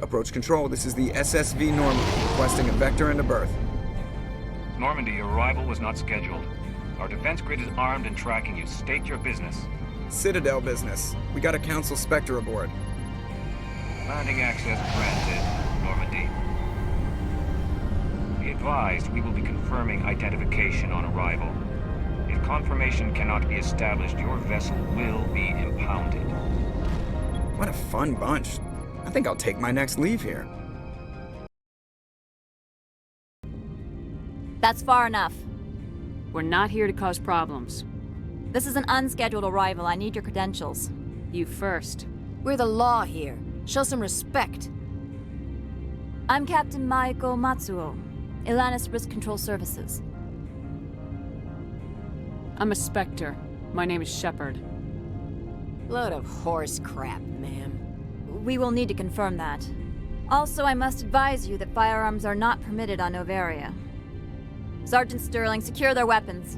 Approach control, this is the SSV Normandy, requesting a vector and a berth. Normandy, your arrival was not scheduled. Our defense grid is armed and tracking you. State your business. Citadel business. We got a Council Spectre aboard. Landing access granted, Normandy. Be advised, we will be confirming identification on arrival. If confirmation cannot be established, your vessel will be impounded. What a fun bunch. I think I'll take my next leave here. That's far enough. We're not here to cause problems. This is an unscheduled arrival. I need your credentials. You first. We're the law here. Show some respect. I'm Captain Maiko Matsuo, Ilanis Risk Control Services. I'm a Spectre. My name is Shepard. Load of horse crap, ma'am. We will need to confirm that. Also, I must advise you that firearms are not permitted on Noveria. Sergeant Sterling, secure their weapons.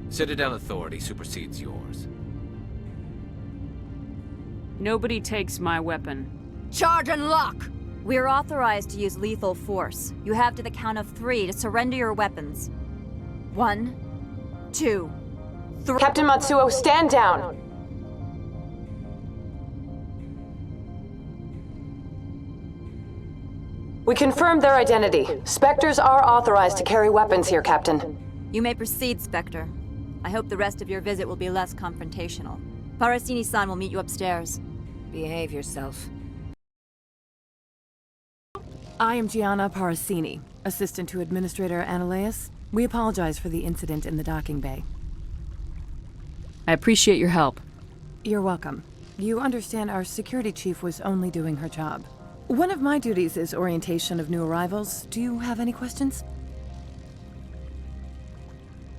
Citadel authority supersedes yours. Nobody takes my weapon. Charge and lock! We are authorized to use lethal force. You have to the count of 3 to surrender your weapons. 1, 2, 3. Captain Matsuo, stand down! We confirmed their identity. Spectres are authorized to carry weapons here, Captain. You may proceed, Spectre. I hope the rest of your visit will be less confrontational. Parasini-san will meet you upstairs. Behave yourself. I am Gianna Parasini, assistant to Administrator Analeas. We apologize for the incident in the docking bay. I appreciate your help. You're welcome. You understand our security chief was only doing her job. One of my duties is orientation of new arrivals. Do you have any questions?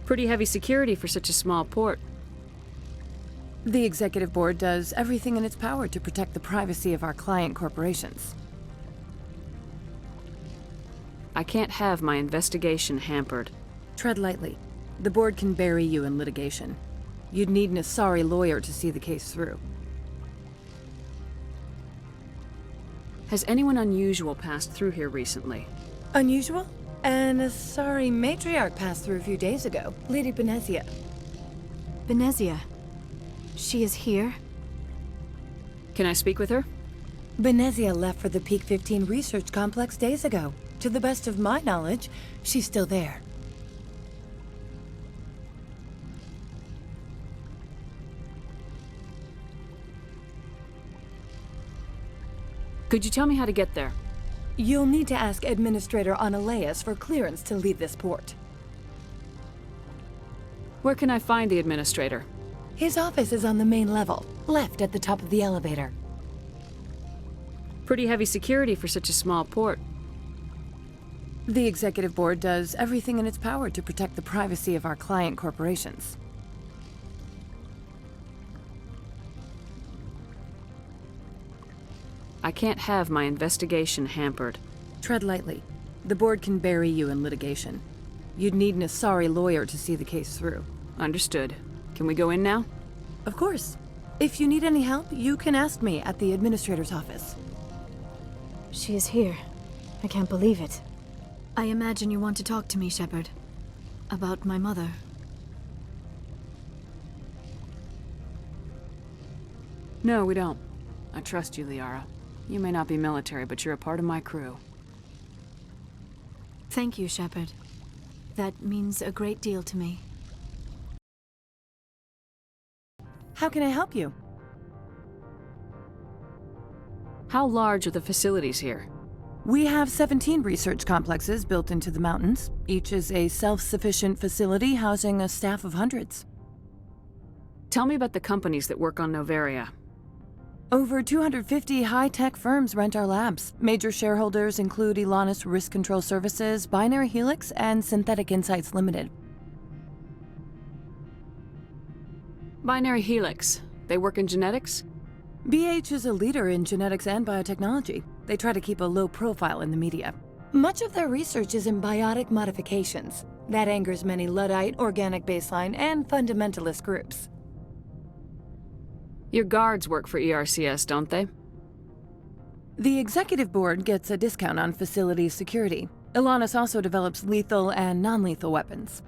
Pretty heavy security for such a small port. The Executive Board does everything in its power to protect the privacy of our client corporations. I can't have my investigation hampered. Tread lightly. The Board can bury you in litigation. You'd need an Asari lawyer to see the case through. Has anyone unusual passed through here recently? Unusual? An Asari matriarch passed through a few days ago. Lady Benezia. Benezia. She is here? Can I speak with her? Benezia left for the Peak 15 research complex days ago. To the best of my knowledge, she's still there. Could you tell me how to get there? You'll need to ask Administrator Analeas for clearance to leave this port. Where can I find the Administrator? His office is on the main level, left at the top of the elevator. Pretty heavy security for such a small port. The Executive Board does everything in its power to protect the privacy of our client corporations. I can't have my investigation hampered. Tread lightly. The Board can bury you in litigation. You'd need an Asari lawyer to see the case through. Understood. Can we go in now? Of course. If you need any help, you can ask me at the Administrator's office. She is here. I can't believe it. I imagine you want to talk to me, Shepard. About my mother. No, we don't. I trust you, Liara. You may not be military, but you're a part of my crew. Thank you, Shepard. That means a great deal to me. How can I help you? How large are the facilities here? We have 17 research complexes built into the mountains. Each is a self-sufficient facility housing a staff of hundreds. Tell me about the companies that work on Noveria. Over 250 high-tech firms rent our labs. Major shareholders include Ilanis Risk Control Services, Binary Helix, and Synthetic Insights Limited. Binary Helix. They work in genetics? BH is a leader in genetics and biotechnology. They try to keep a low profile in the media. Much of their research is in biotic modifications. That angers many Luddite, organic baseline, and fundamentalist groups. Your guards work for ERCS, don't they? The executive board gets a discount on facility security. Ilanis also develops lethal and non-lethal weapons.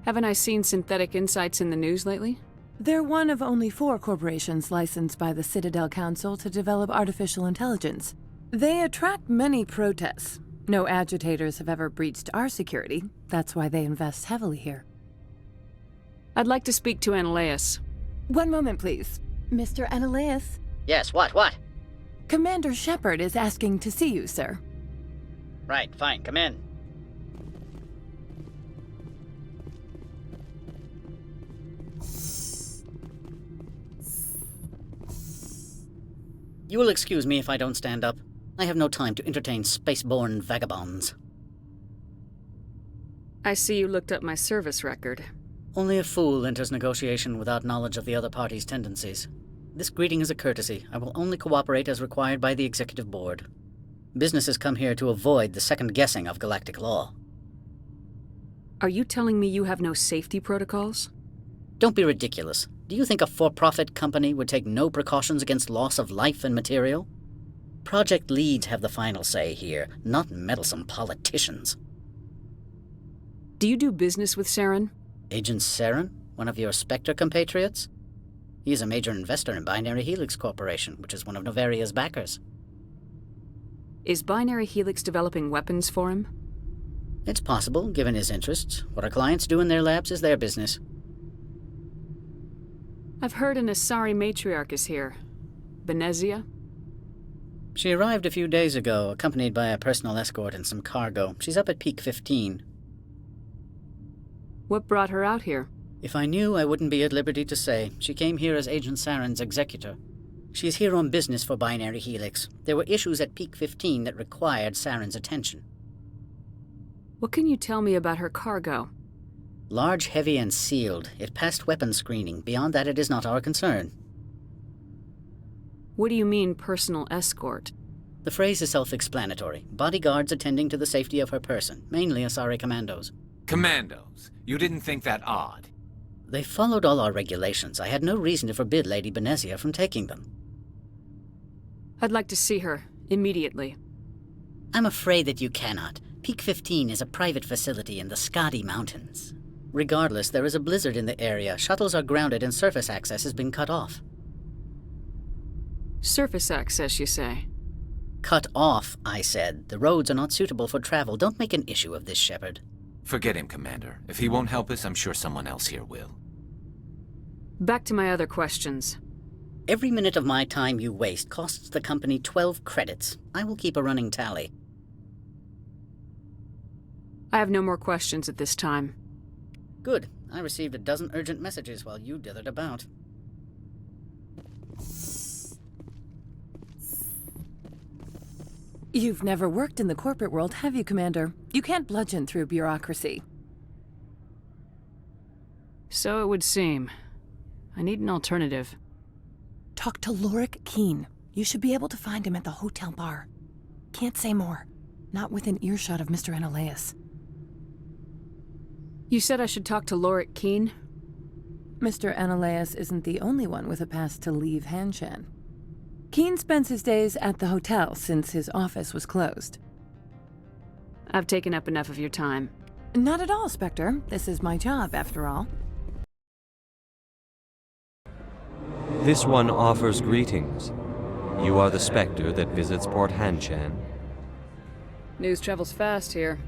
Haven't I seen Synthetic Insights in the news lately? They're one of only 4 corporations licensed by the Citadel Council to develop artificial intelligence. They attract many protests. No agitators have ever breached our security. That's why they invest heavily here. I'd like to speak to Analeas. One moment, please. Mr. Analeas? Yes, what? Commander Shepard is asking to see you, sir. Right, fine, come in. You will excuse me if I don't stand up. I have no time to entertain spaceborne vagabonds. I see you looked up my service record. Only a fool enters negotiation without knowledge of the other party's tendencies. This greeting is a courtesy. I will only cooperate as required by the Executive Board. Businesses come here to avoid the second guessing of galactic law. Are you telling me you have no safety protocols? Don't be ridiculous. Do you think a for-profit company would take no precautions against loss of life and material? Project leads have the final say here, not meddlesome politicians. Do you do business with Saren? Agent Saren? One of your Spectre compatriots? He is a major investor in Binary Helix Corporation, which is one of Novaria's backers. Is Binary Helix developing weapons for him? It's possible, given his interests. What our clients do in their labs is their business. I've heard an Asari matriarch is here. Benezia? She arrived a few days ago, accompanied by a personal escort and some cargo. She's up at Peak 15. What brought her out here? If I knew, I wouldn't be at liberty to say. She came here as Agent Saren's executor. She is here on business for Binary Helix. There were issues at Peak 15 that required Saren's attention. What can you tell me about her cargo? Large, heavy, and sealed. It passed weapons screening. Beyond that, it is not our concern. What do you mean, personal escort? The phrase is self-explanatory. Bodyguards attending to the safety of her person, mainly Asari commandos. Commandos? You didn't think that odd? They followed all our regulations. I had no reason to forbid Lady Benezia from taking them. I'd like to see her, immediately. I'm afraid that you cannot. Peak 15 is a private facility in the Skadi Mountains. Regardless, there is a blizzard in the area. Shuttles are grounded and surface access has been cut off. Surface access, you say? Cut off, I said. The roads are not suitable for travel. Don't make an issue of this, Shepard. Forget him, Commander. If he won't help us, I'm sure someone else here will. Back to my other questions. Every minute of my time you waste costs the company 12 credits. I will keep a running tally. I have no more questions at this time. Good. I received a dozen urgent messages while you dithered about. You've never worked in the corporate world, have you, Commander? You can't bludgeon through bureaucracy. So it would seem. I need an alternative. Talk to Lorik Keen. You should be able to find him at the hotel bar. Can't say more. Not within earshot of Mr. Analeas. You said I should talk to Lorik Keen? Mr. Analeas isn't the only one with a pass to leave Hanshan. Keen spends his days at the hotel since his office was closed. I've taken up enough of your time. Not at all, Spectre. This is my job, after all. This one offers greetings. You are the Spectre that visits Port Hanshan. News travels fast here.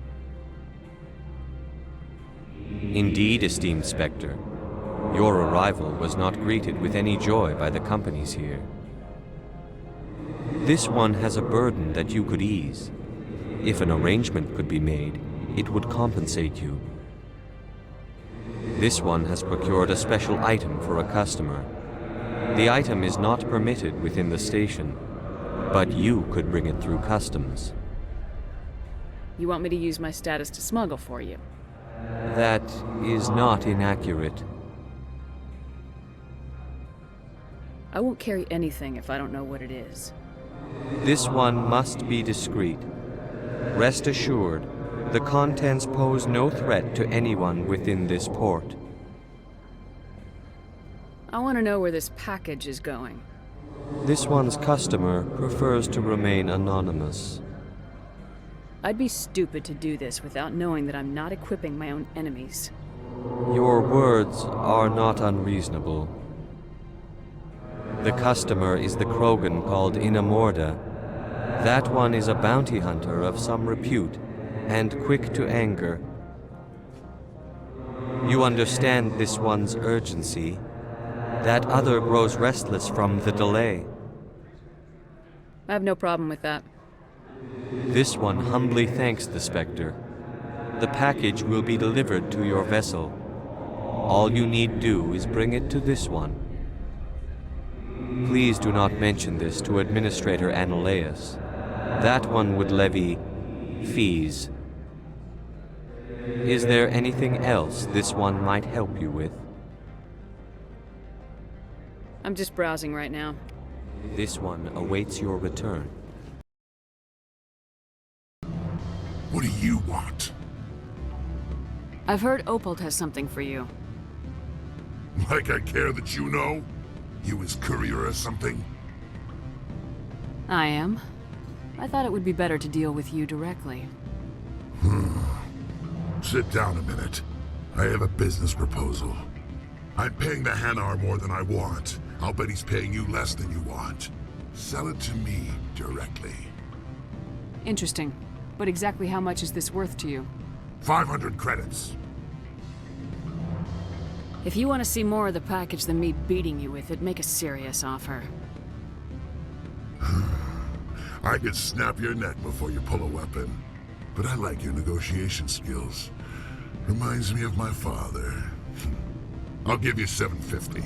Indeed, esteemed Spectre. Your arrival was not greeted with any joy by the companies here. This one has a burden that you could ease. If an arrangement could be made, it would compensate you. This one has procured a special item for a customer. The item is not permitted within the station, but you could bring it through customs. You want me to use my status to smuggle for you? That is not inaccurate. I won't carry anything if I don't know what it is. This one must be discreet. Rest assured, the contents pose no threat to anyone within this port. I want to know where this package is going. This one's customer prefers to remain anonymous. I'd be stupid to do this without knowing that I'm not equipping my own enemies. Your words are not unreasonable. The customer is the Krogan called Inamorda. That one is a bounty hunter of some repute, and quick to anger. You understand this one's urgency. That other grows restless from the delay. I have no problem with that. This one humbly thanks the Spectre. The package will be delivered to your vessel. All you need do is bring it to this one. Please do not mention this to Administrator Analaeus. That one would levy fees. Is there anything else this one might help you with? I'm just browsing right now. This one awaits your return. What do you want? I've heard Opal has something for you. Like I care that you know? You his courier or something? I am. I thought it would be better to deal with you directly. Sit down a minute. I have a business proposal. I'm paying the Hanar more than I want. I'll bet he's paying you less than you want. Sell it to me directly. Interesting. But exactly how much is this worth to you? 500 credits. If you want to see more of the package than me beating you with it, make a serious offer. I could snap your neck before you pull a weapon. But I like your negotiation skills. Reminds me of my father. I'll give you 750.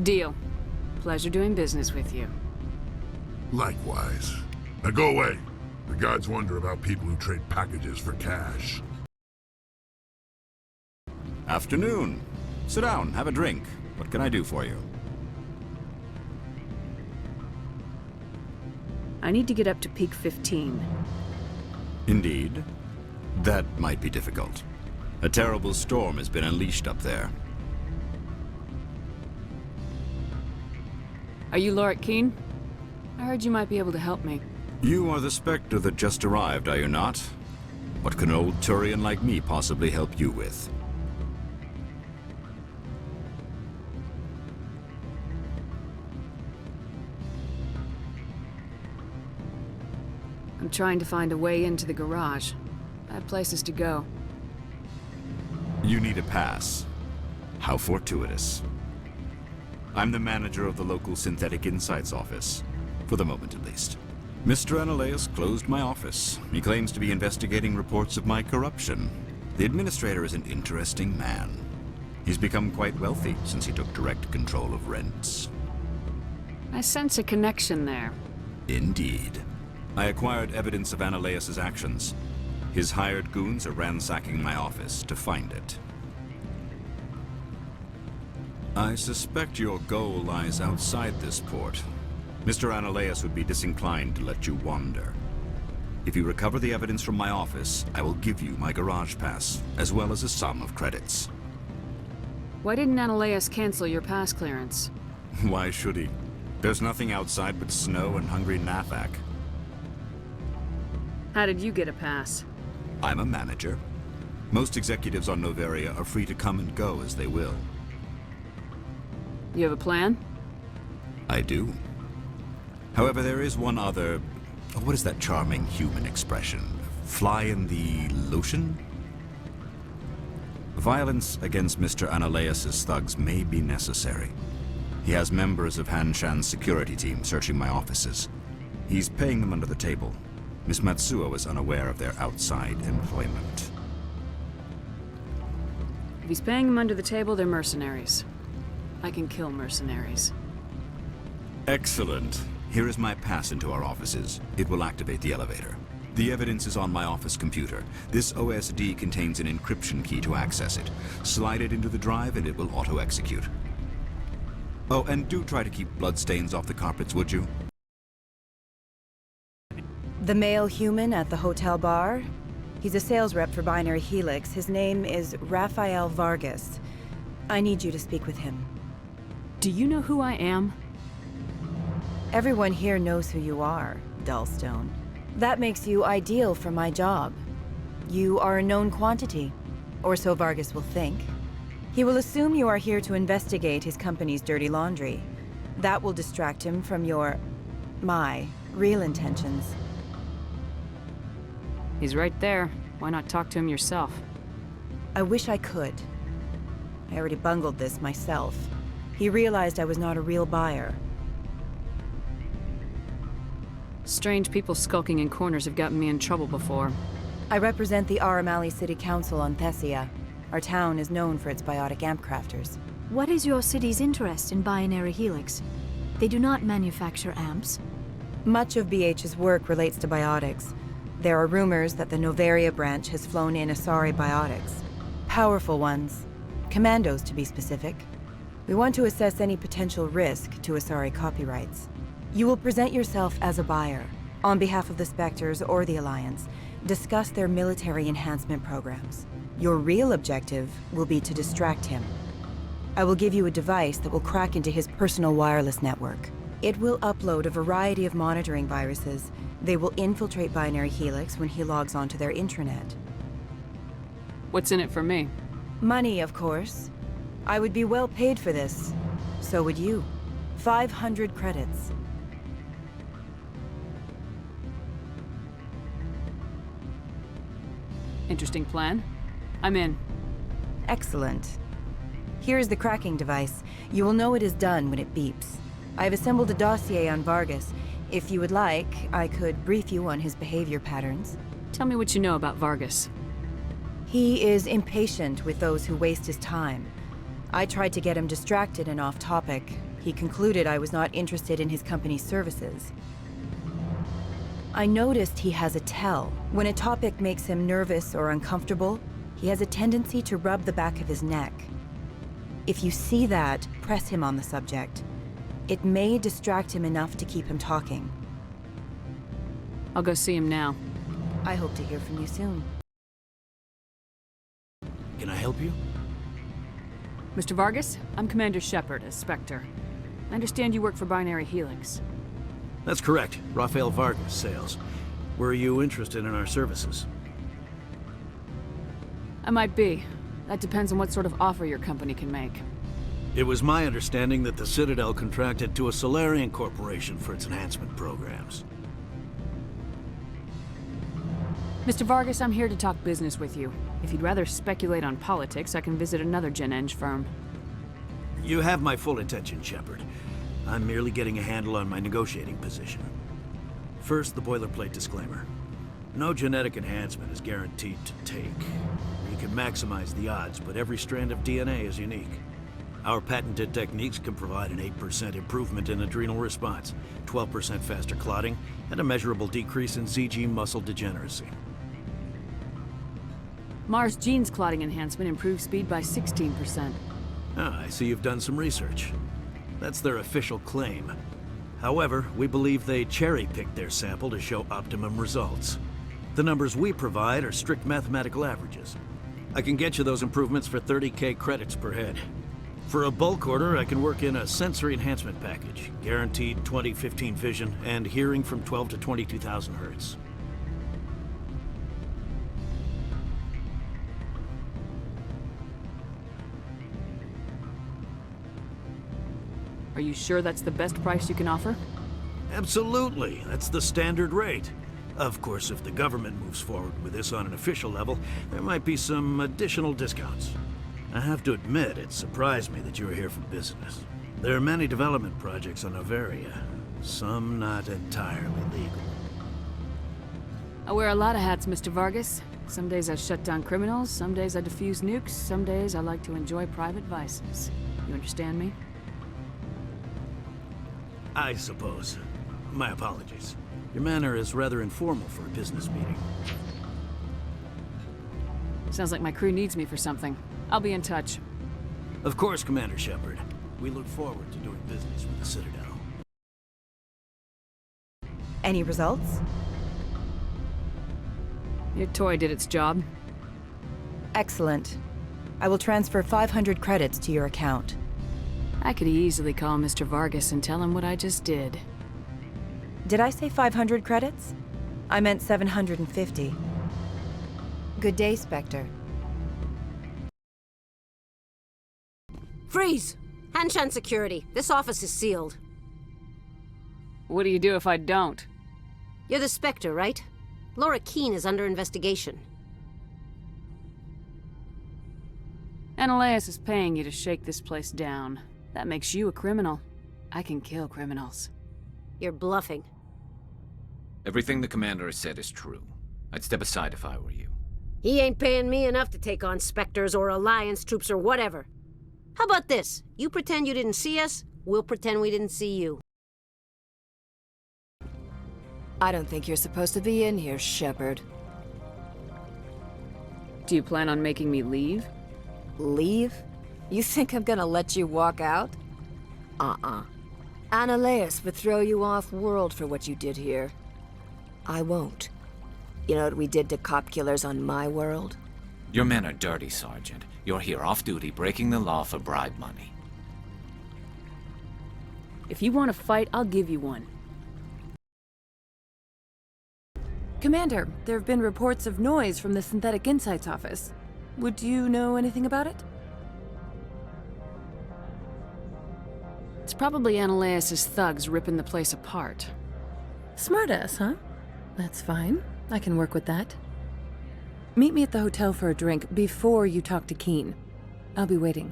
Deal. Pleasure doing business with you. Likewise. Now go away. The gods wonder about people who trade packages for cash. Afternoon. Sit down, have a drink. What can I do for you? I need to get up to peak 15. Indeed. That might be difficult. A terrible storm has been unleashed up there. Are you Lorik Keen? I heard you might be able to help me. You are the Spectre that just arrived, are you not? What can an old Turian like me possibly help you with? I'm trying to find a way into the garage. I have places to go. You need a pass. How fortuitous. I'm the manager of the local Synthetic Insights office. For the moment, at least. Mr. Analaeus closed my office. He claims to be investigating reports of my corruption. The administrator is an interesting man. He's become quite wealthy since he took direct control of rents. I sense a connection there. Indeed. I acquired evidence of Analaeus' actions. His hired goons are ransacking my office to find it. I suspect your goal lies outside this port. Mr. Analaeus would be disinclined to let you wander. If you recover the evidence from my office, I will give you my garage pass, as well as a sum of credits. Why didn't Analaeus cancel your pass clearance? Why should he? There's nothing outside but snow and hungry Nafak. How did you get a pass? I'm a manager. Most executives on Noveria are free to come and go as they will. You have a plan? I do. However, there is one other... what is that charming human expression? Fly in the lotion? Violence against Mr. Analaeus' thugs may be necessary. He has members of Han Shan's security team searching my offices. He's paying them under the table. Miss Matsuo is unaware of their outside employment. If he's paying them under the table, they're mercenaries. I can kill mercenaries. Excellent. Here is my pass into our offices. It will activate the elevator. The evidence is on my office computer. This OSD contains an encryption key to access it. Slide it into the drive and it will auto-execute. Oh, and do try to keep bloodstains off the carpets, would you? The male human at the hotel bar? He's a sales rep for Binary Helix. His name is Rafael Vargas. I need you to speak with him. Do you know who I am? Everyone here knows who you are, Dullstone. That makes you ideal for my job. You are a known quantity, or so Vargas will think. He will assume you are here to investigate his company's dirty laundry. That will distract him from my real intentions. He's right there. Why not talk to him yourself? I wish I could. I already bungled this myself. He realized I was not a real buyer. Strange people skulking in corners have gotten me in trouble before. I represent the Aramali City Council on Thessia. Our town is known for its biotic amp crafters. What is your city's interest in Binary Helix? They do not manufacture amps. Much of BH's work relates to biotics. There are rumors that the Noveria branch has flown in Asari biotics. Powerful ones. Commandos, to be specific. We want to assess any potential risk to Asari copyrights. You will present yourself as a buyer, on behalf of the Spectres or the Alliance. Discuss their military enhancement programs. Your real objective will be to distract him. I will give you a device that will crack into his personal wireless network. It will upload a variety of monitoring viruses. They will infiltrate Binary Helix when he logs onto their intranet. What's in it for me? Money, of course. I would be well paid for this. So would you. 500 credits. Interesting plan. I'm in. Excellent. Here is the cracking device. You will know it is done when it beeps. I have assembled a dossier on Vargas. If you would like, I could brief you on his behavior patterns. Tell me what you know about Vargas. He is impatient with those who waste his time. I tried to get him distracted and off topic. He concluded I was not interested in his company's services. I noticed he has a tell. When a topic makes him nervous or uncomfortable, he has a tendency to rub the back of his neck. If you see that, press him on the subject. It may distract him enough to keep him talking. I'll go see him now. I hope to hear from you soon. Can I help you? Mr. Vargas, I'm Commander Shepard, a Spectre. I understand you work for Binary Helix. That's correct. Rafael Vargas, sales. Were you interested in our services? I might be. That depends on what sort of offer your company can make. It was my understanding that the Citadel contracted to a Solarian corporation for its enhancement programs. Mr. Vargas, I'm here to talk business with you. If you'd rather speculate on politics, I can visit another Gen-Eng firm. You have my full attention, Shepard. I'm merely getting a handle on my negotiating position. First, the boilerplate disclaimer. No genetic enhancement is guaranteed to take. You can maximize the odds, but every strand of DNA is unique. Our patented techniques can provide an 8% improvement in adrenal response, 12% faster clotting, and a measurable decrease in ZG muscle degeneracy. Mars Gene's clotting enhancement improves speed by 16%. Ah, I see you've done some research. That's their official claim. However, we believe they cherry-picked their sample to show optimum results. The numbers we provide are strict mathematical averages. I can get you those improvements for 30K credits per head. For a bulk order, I can work in a sensory enhancement package, guaranteed 20/15 vision, and hearing from 12 to 22,000 hertz. Are you sure that's the best price you can offer? Absolutely. That's the standard rate. Of course, if the government moves forward with this on an official level, there might be some additional discounts. I have to admit, it surprised me that you were here for business. There are many development projects on Noveria, some not entirely legal. I wear a lot of hats, Mr. Vargas. Some days I shut down criminals, some days I defuse nukes, some days I like to enjoy private vices. You understand me? I suppose. My apologies. Your manner is rather informal for a business meeting. Sounds like my crew needs me for something. I'll be in touch. Of course, Commander Shepard. We look forward to doing business with the Citadel. Any results? Your toy did its job. Excellent. I will transfer 500 credits to your account. I could easily call Mr. Vargas and tell him what I just did. Did I say 500 credits? I meant 750. Good day, Spectre. Freeze! Hanshan security. This office is sealed. What do you do if I don't? You're the Spectre, right? Laura Keene is under investigation. Analeus is paying you to shake this place down. That makes you a criminal. I can kill criminals. You're bluffing. Everything the commander has said is true. I'd step aside if I were you. He ain't paying me enough to take on Spectres or Alliance troops or whatever. How about this? You pretend you didn't see us, we'll pretend we didn't see you. I don't think you're supposed to be in here, Shepard. Do you plan on making me leave? Leave? You think I'm gonna let you walk out? Analeus would throw you off-world for what you did here. I won't. You know what we did to cop killers on my world? Your men are dirty, Sergeant. You're here off-duty, breaking the law for bribe money. If you want to fight, I'll give you one. Commander, there have been reports of noise from the Synthetic Insights office. Would you know anything about it? It's probably Analeus' thugs ripping the place apart. Smartass, huh? That's fine. I can work with that. Meet me at the hotel for a drink before you talk to Keene. I'll be waiting.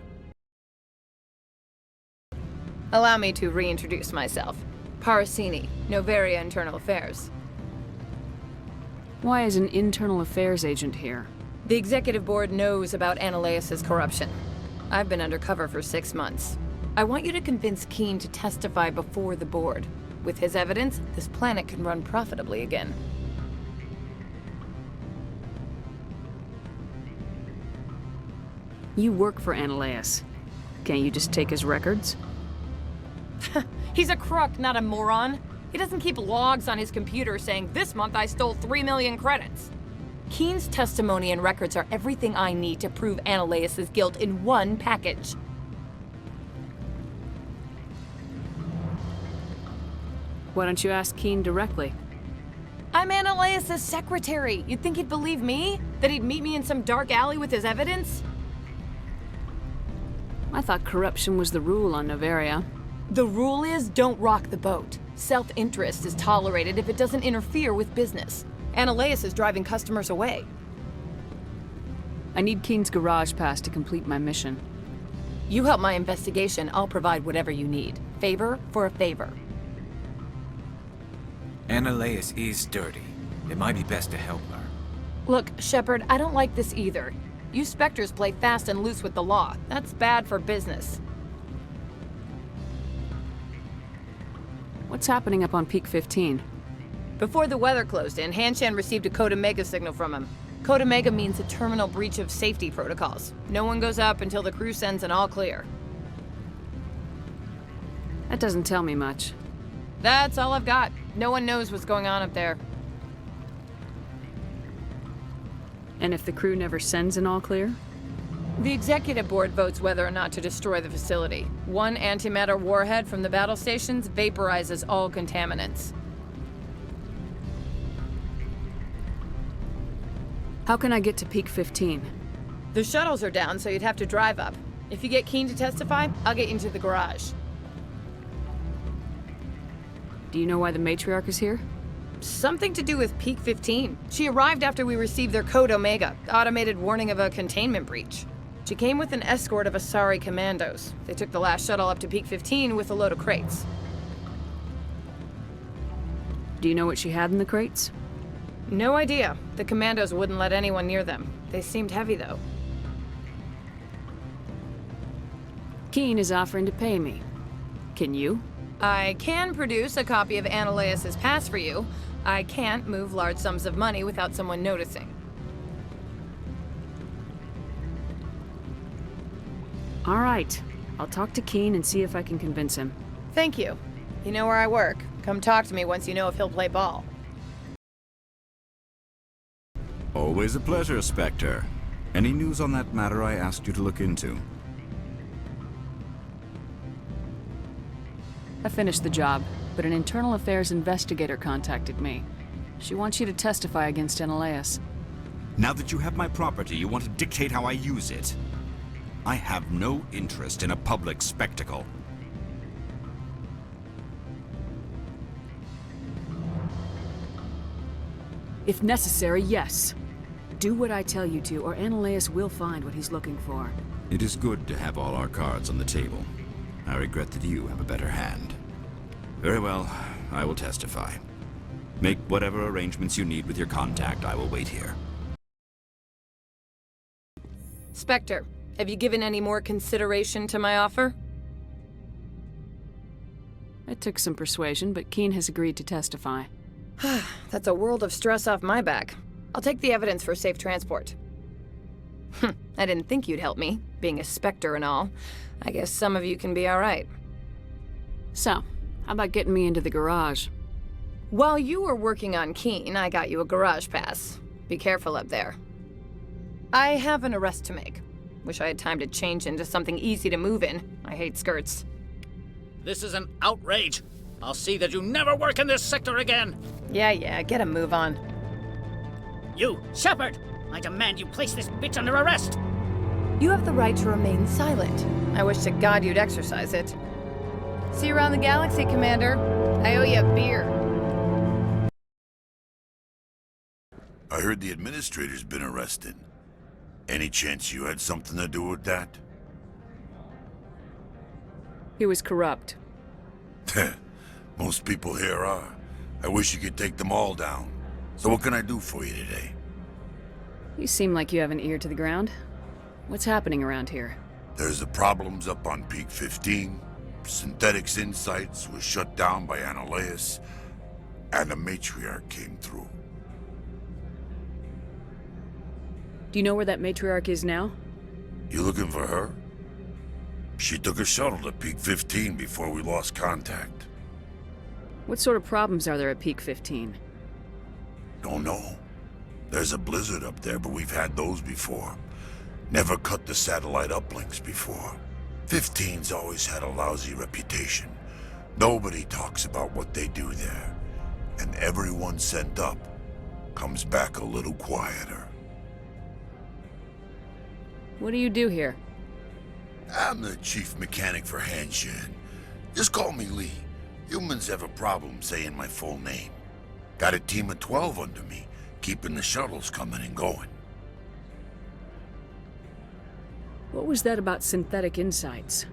Allow me to reintroduce myself. Parasini, Novaria Internal Affairs. Why is an internal affairs agent here? The executive board knows about Analeus' corruption. I've been undercover for 6 months. I want you to convince Keene to testify before the board. With his evidence, this planet can run profitably again. You work for Analeus. Can't you just take his records? He's a crook, not a moron. He doesn't keep logs on his computer saying, "This month I stole 3 million credits." Keene's testimony and records are everything I need to prove Analeus' guilt in one package. Why don't you ask Keene directly? I'm Analeus' secretary. You'd think he'd believe me? That he'd meet me in some dark alley with his evidence? I thought corruption was the rule on Novaria. The rule is, don't rock the boat. Self-interest is tolerated if it doesn't interfere with business. Analeus is driving customers away. I need Keene's garage pass to complete my mission. You help my investigation, I'll provide whatever you need. Favor for a favor. Analeus is dirty. It might be best to help her. Look, Shepard, I don't like this either. You Spectres play fast and loose with the law. That's bad for business. What's happening up on Peak 15? Before the weather closed in, Hanshan received a Code Omega signal from him. Code Omega means a terminal breach of safety protocols. No one goes up until the crew sends an all clear. That doesn't tell me much. That's all I've got. No one knows what's going on up there. And if the crew never sends an all clear? The executive board votes whether or not to destroy the facility. One antimatter warhead from the battle stations vaporizes all contaminants. How can I get to Peak 15? The shuttles are down, so you'd have to drive up. If you get Keene to testify, I'll get you into the garage. Do you know why the matriarch is here? Something to do with Peak 15. She arrived after we received their Code Omega, automated warning of a containment breach. She came with an escort of Asari commandos. They took the last shuttle up to Peak 15 with a load of crates. Do you know what she had in the crates? No idea. The commandos wouldn't let anyone near them. They seemed heavy, though. Keene is offering to pay me. Can you? I can produce a copy of Analeus' pass for you. I can't move large sums of money without someone noticing. All right. I'll talk to Keene and see if I can convince him. Thank you. You know where I work. Come talk to me once you know if he'll play ball. Always a pleasure, Spectre. Any news on that matter I asked you to look into? I finished the job, but an internal affairs investigator contacted me. She wants you to testify against Eneleus. Now that you have my property, you want to dictate how I use it. I have no interest in a public spectacle. If necessary, yes. Do what I tell you to, or Eneleus will find what he's looking for. It is good to have all our cards on the table. I regret that you have a better hand. Very well, I will testify. Make whatever arrangements you need with your contact. I will wait here. Spectre, have you given any more consideration to my offer? It took some persuasion, but Keen has agreed to testify. That's a world of stress off my back. I'll take the evidence for safe transport. I didn't think you'd help me, being a Spectre and all. I guess some of you can be alright. So, how about getting me into the garage? While you were working on Keen, I got you a garage pass. Be careful up there. I have an arrest to make. Wish I had time to change into something easy to move in. I hate skirts. This is an outrage. I'll see that you never work in this sector again. Yeah, get a move on. You, Shepard! I demand you place this bitch under arrest! You have the right to remain silent. I wish to God you'd exercise it. See you around the galaxy, Commander. I owe you a beer. I heard the administrator's been arrested. Any chance you had something to do with that? He was corrupt. Most people here are. I wish you could take them all down. So what can I do for you today? You seem like you have an ear to the ground. What's happening around here? There's the problems up on Peak 15. Synthetics Insights was shut down by Eneleus. And the matriarch came through. Do you know where that matriarch is now? You looking for her? She took a shuttle to Peak 15 before we lost contact. What sort of problems are there at Peak 15? Don't know. There's a blizzard up there, but we've had those before. Never cut the satellite uplinks before. 15's always had a lousy reputation. Nobody talks about what they do there. And everyone sent up comes back a little quieter. What do you do here? I'm the chief mechanic for Hanshin. Just call me Lee. Humans have a problem saying my full name. Got a team of 12 under me, keeping the shuttles coming and going. What was that about Synthetic Insights?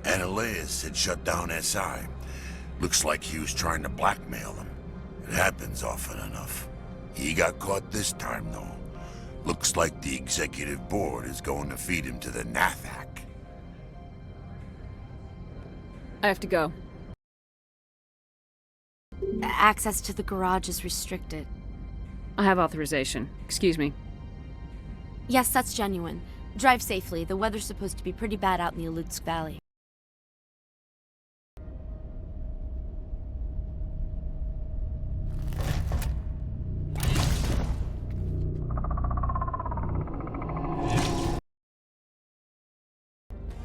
Eneleus had shut down SI. Looks like he was trying to blackmail them. It happens often enough. He got caught this time, though. Looks like the executive board is going to feed him to the Nathak. I have to go. Access to the garage is restricted. I have authorization. Excuse me. Yes, that's genuine. Drive safely. The weather's supposed to be pretty bad out in the Alutsk Valley.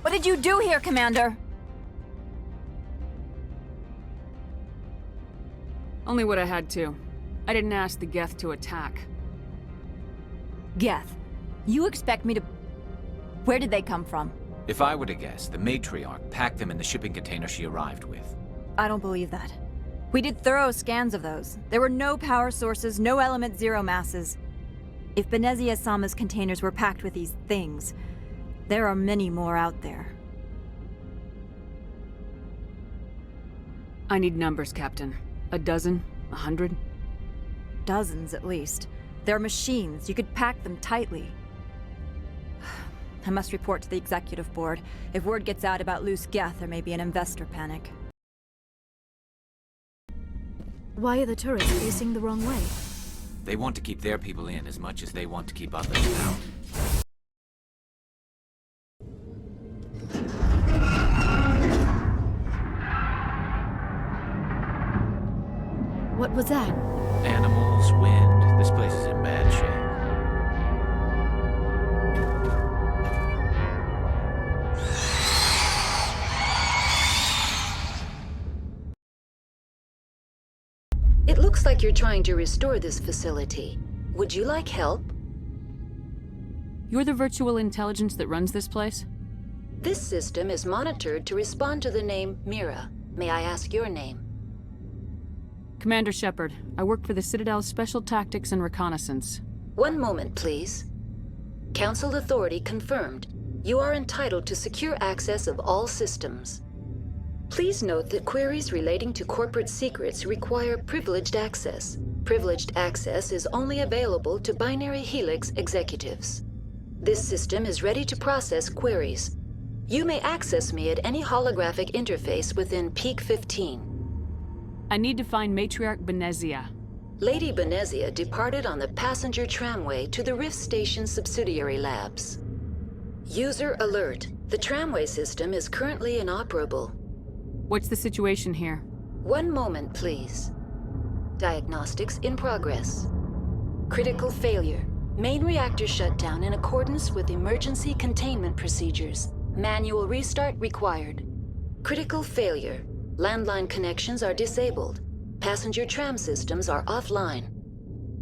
What did you do here, Commander? Only what I had to. I didn't ask the Geth to attack. Geth, you expect me to... Where did they come from? If I were to guess, the matriarch packed them in the shipping container she arrived with. I don't believe that. We did thorough scans of those. There were no power sources, no element zero masses. If Benezia-sama's containers were packed with these things, there are many more out there. I need numbers, Captain. A dozen? 100? Dozens, at least. They're machines. You could pack them tightly. I must report to the executive board. If word gets out about loose Geth, there may be an investor panic. Why are the turrets facing the wrong way? They want to keep their people in as much as they want to keep others out. What was that? Animals, wind. This place is in bad shape. like you're trying to restore this facility. Would you like help? You're the virtual intelligence that runs this place? This system is monitored to respond to the name Mira. May I ask your name? Commander Shepard. I work for the Citadel's Special Tactics and Reconnaissance. One moment, please. Council authority confirmed. You are entitled to secure access of all systems. Please note that queries relating to corporate secrets require privileged access. Privileged access is only available to Binary Helix executives. This system is ready to process queries. You may access me at any holographic interface within Peak 15. I need to find Matriarch Benezia. Lady Benezia departed on the passenger tramway to the Rift Station subsidiary labs. User alert. The tramway system is currently inoperable. What's the situation here? One moment, please. Diagnostics in progress. Critical failure. Main reactor shut down in accordance with emergency containment procedures. Manual restart required. Critical failure. Landline connections are disabled. Passenger tram systems are offline.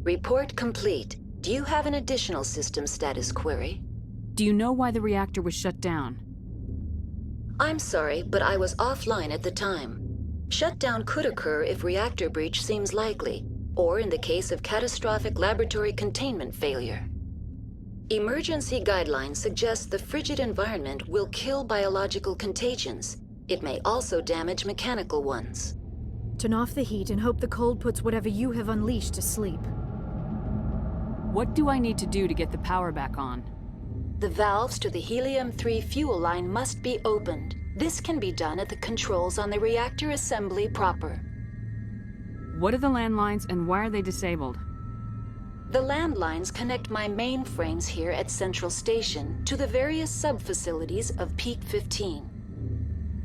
Report complete. Do you have an additional system status query? Do you know why the reactor was shut down? I'm sorry, but I was offline at the time. Shutdown could occur if reactor breach seems likely, or in the case of catastrophic laboratory containment failure. Emergency guidelines suggest the frigid environment will kill biological contagions. It may also damage mechanical ones. Turn off the heat and hope the cold puts whatever you have unleashed to sleep. What do I need to do to get the power back on? The valves to the helium-3 fuel line must be opened. This can be done at the controls on the reactor assembly proper. What are the landlines and why are they disabled? The landlines connect my mainframes here at Central Station to the various sub-facilities of Peak 15.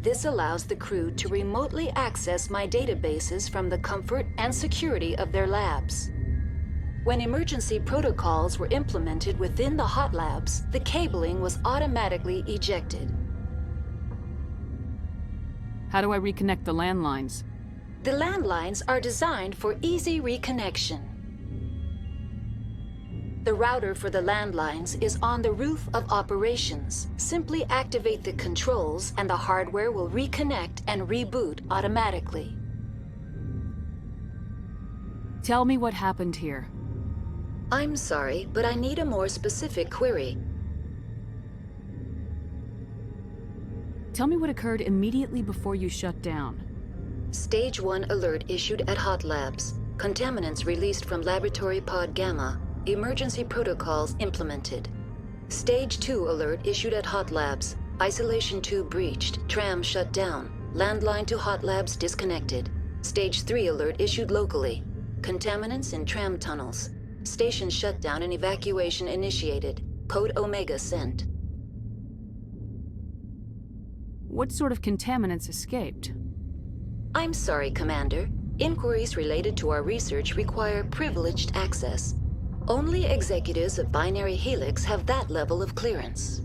This allows the crew to remotely access my databases from the comfort and security of their labs. When emergency protocols were implemented within the hot labs, the cabling was automatically ejected. How do I reconnect the landlines? The landlines are designed for easy reconnection. The router for the landlines is on the roof of operations. Simply activate the controls and the hardware will reconnect and reboot automatically. Tell me what happened here. I'm sorry, but I need a more specific query. Tell me what occurred immediately before you shut down. Stage 1 alert issued at Hot Labs. Contaminants released from Laboratory Pod Gamma. Emergency protocols implemented. Stage 2 alert issued at Hot Labs. Isolation tube breached. Tram shut down. Landline to Hot Labs disconnected. Stage 3 alert issued locally. Contaminants in tram tunnels. Station shutdown and evacuation initiated. Code Omega sent. What sort of contaminants escaped? I'm sorry, Commander. Inquiries related to our research require privileged access. Only executives of Binary Helix have that level of clearance.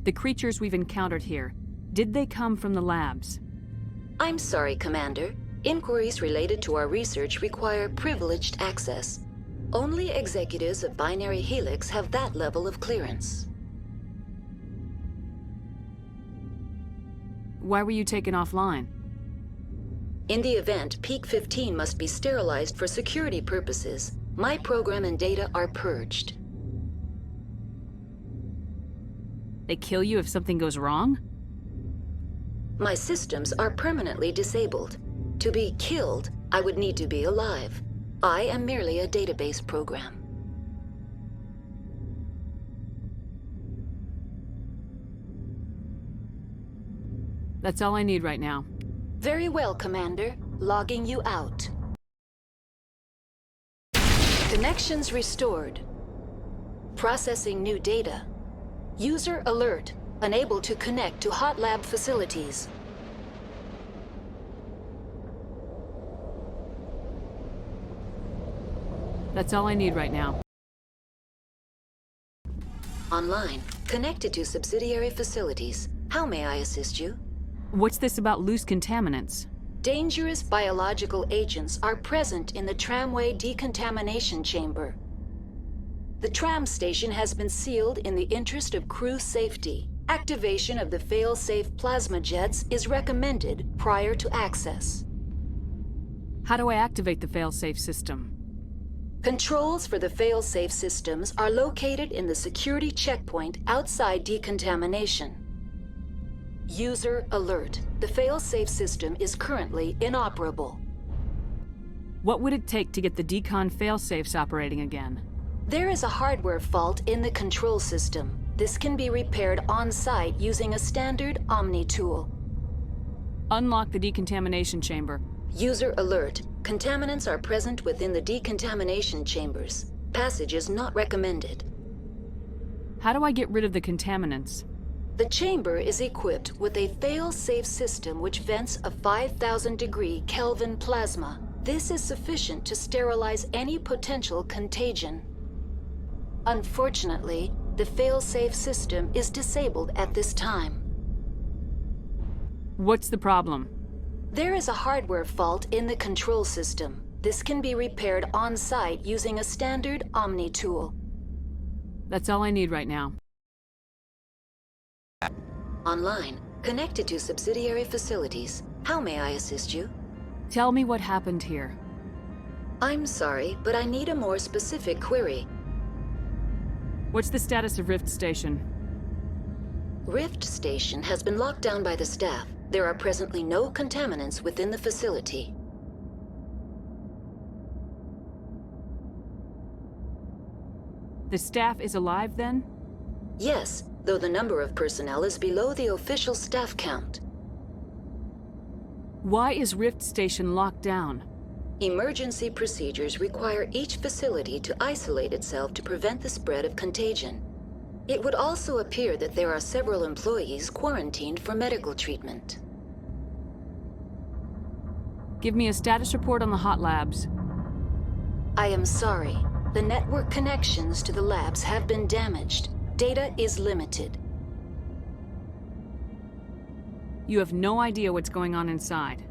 The creatures we've encountered here, did they come from the labs? I'm sorry, Commander. Inquiries related to our research require privileged access. Only executives of Binary Helix have that level of clearance. Why were you taken offline? In the event, Peak 15 must be sterilized for security purposes. My program and data are purged. They kill you if something goes wrong? My systems are permanently disabled. To be killed, I would need to be alive. I am merely a database program. That's all I need right now. Very well, Commander. Logging you out. Connections restored. Processing new data. User alert. Unable to connect to hot lab facilities. That's all I need right now. Online, connected to subsidiary facilities. How may I assist you? What's this about loose contaminants? Dangerous biological agents are present in the tramway decontamination chamber. The tram station has been sealed in the interest of crew safety. Activation of the fail-safe plasma jets is recommended prior to access. How do I activate the fail-safe system? Controls for the fail-safe systems are located in the security checkpoint outside decontamination. User alert. The fail-safe system is currently inoperable. What would it take to get the decon fail-safes operating again? There is a hardware fault in the control system. This can be repaired on-site using a standard Omni tool. Unlock the decontamination chamber. User alert. Contaminants are present within the decontamination chambers. Passage is not recommended. How do I get rid of the contaminants? The chamber is equipped with a fail-safe system which vents a 5,000-degree Kelvin plasma. This is sufficient to sterilize any potential contagion. Unfortunately, the fail-safe system is disabled at this time. What's the problem? There is a hardware fault in the control system. This can be repaired on-site using a standard Omni tool. That's all I need right now. Online, connected to subsidiary facilities. How may I assist you? Tell me what happened here. I'm sorry, but I need a more specific query. What's the status of Rift Station? Rift Station has been locked down by the staff. There are presently no contaminants within the facility. The staff is alive then? Yes, though the number of personnel is below the official staff count. Why is Rift Station locked down? Emergency procedures require each facility to isolate itself to prevent the spread of contagion. It would also appear that there are several employees quarantined for medical treatment. Give me a status report on the hot labs. I am sorry. The network connections to the labs have been damaged. Data is limited. You have no idea what's going on inside.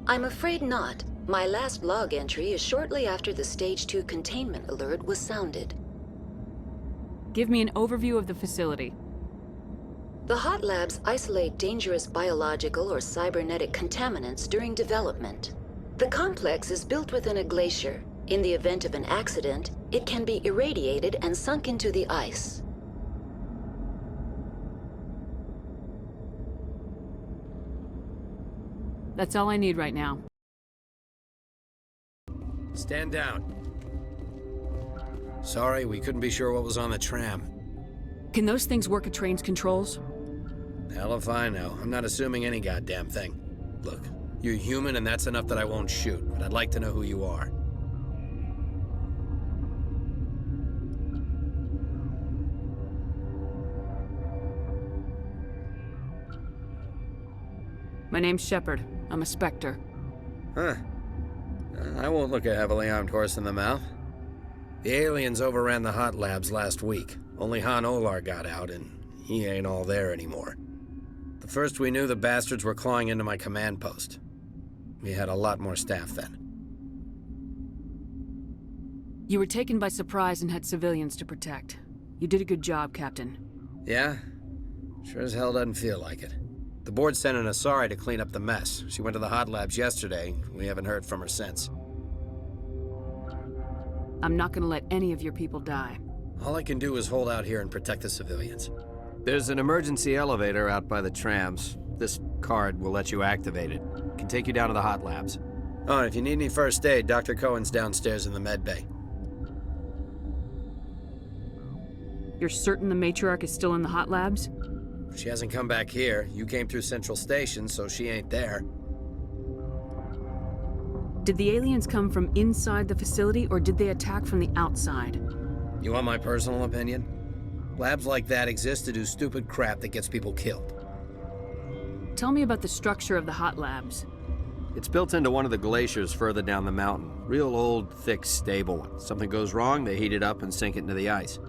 I'm afraid not. My last log entry is shortly after the Stage 2 containment alert was sounded. Give me an overview of the facility. The hot labs isolate dangerous biological or cybernetic contaminants during development. The complex is built within a glacier. In the event of an accident, it can be irradiated and sunk into the ice. That's all I need right now. Stand down. Sorry, we couldn't be sure what was on the tram. Can those things work at train's controls? Hell if I know. I'm not assuming any goddamn thing. Look, you're human and that's enough that I won't shoot, but I'd like to know who you are. My name's Shepard. I'm a Spectre. Huh. I won't look a heavily armed horse in the mouth. The aliens overran the hot labs last week. Only Han Olar got out, and he ain't all there anymore. The first we knew, the bastards were clawing into my command post. We had a lot more staff then. You were taken by surprise and had civilians to protect. You did a good job, Captain. Yeah? Sure as hell doesn't feel like it. The board sent an Asari to clean up the mess. She went to the hot labs yesterday. We haven't heard from her since. I'm not gonna let any of your people die. All I can do is hold out here and protect the civilians. There's an emergency elevator out by the trams. This card will let you activate it. It can take you down to the hot labs. Oh, and if you need any first aid, Dr. Cohen's downstairs in the med bay. You're certain the matriarch is still in the hot labs? She hasn't come back here. You came through Central Station, so she ain't there. Did the aliens come from inside the facility, or did they attack from the outside? You want my personal opinion? Labs like that exist to do stupid crap that gets people killed. Tell me about the structure of the hot labs. It's built into one of the glaciers further down the mountain. Real old, thick, stable one. Something goes wrong, they heat it up and sink it into the ice.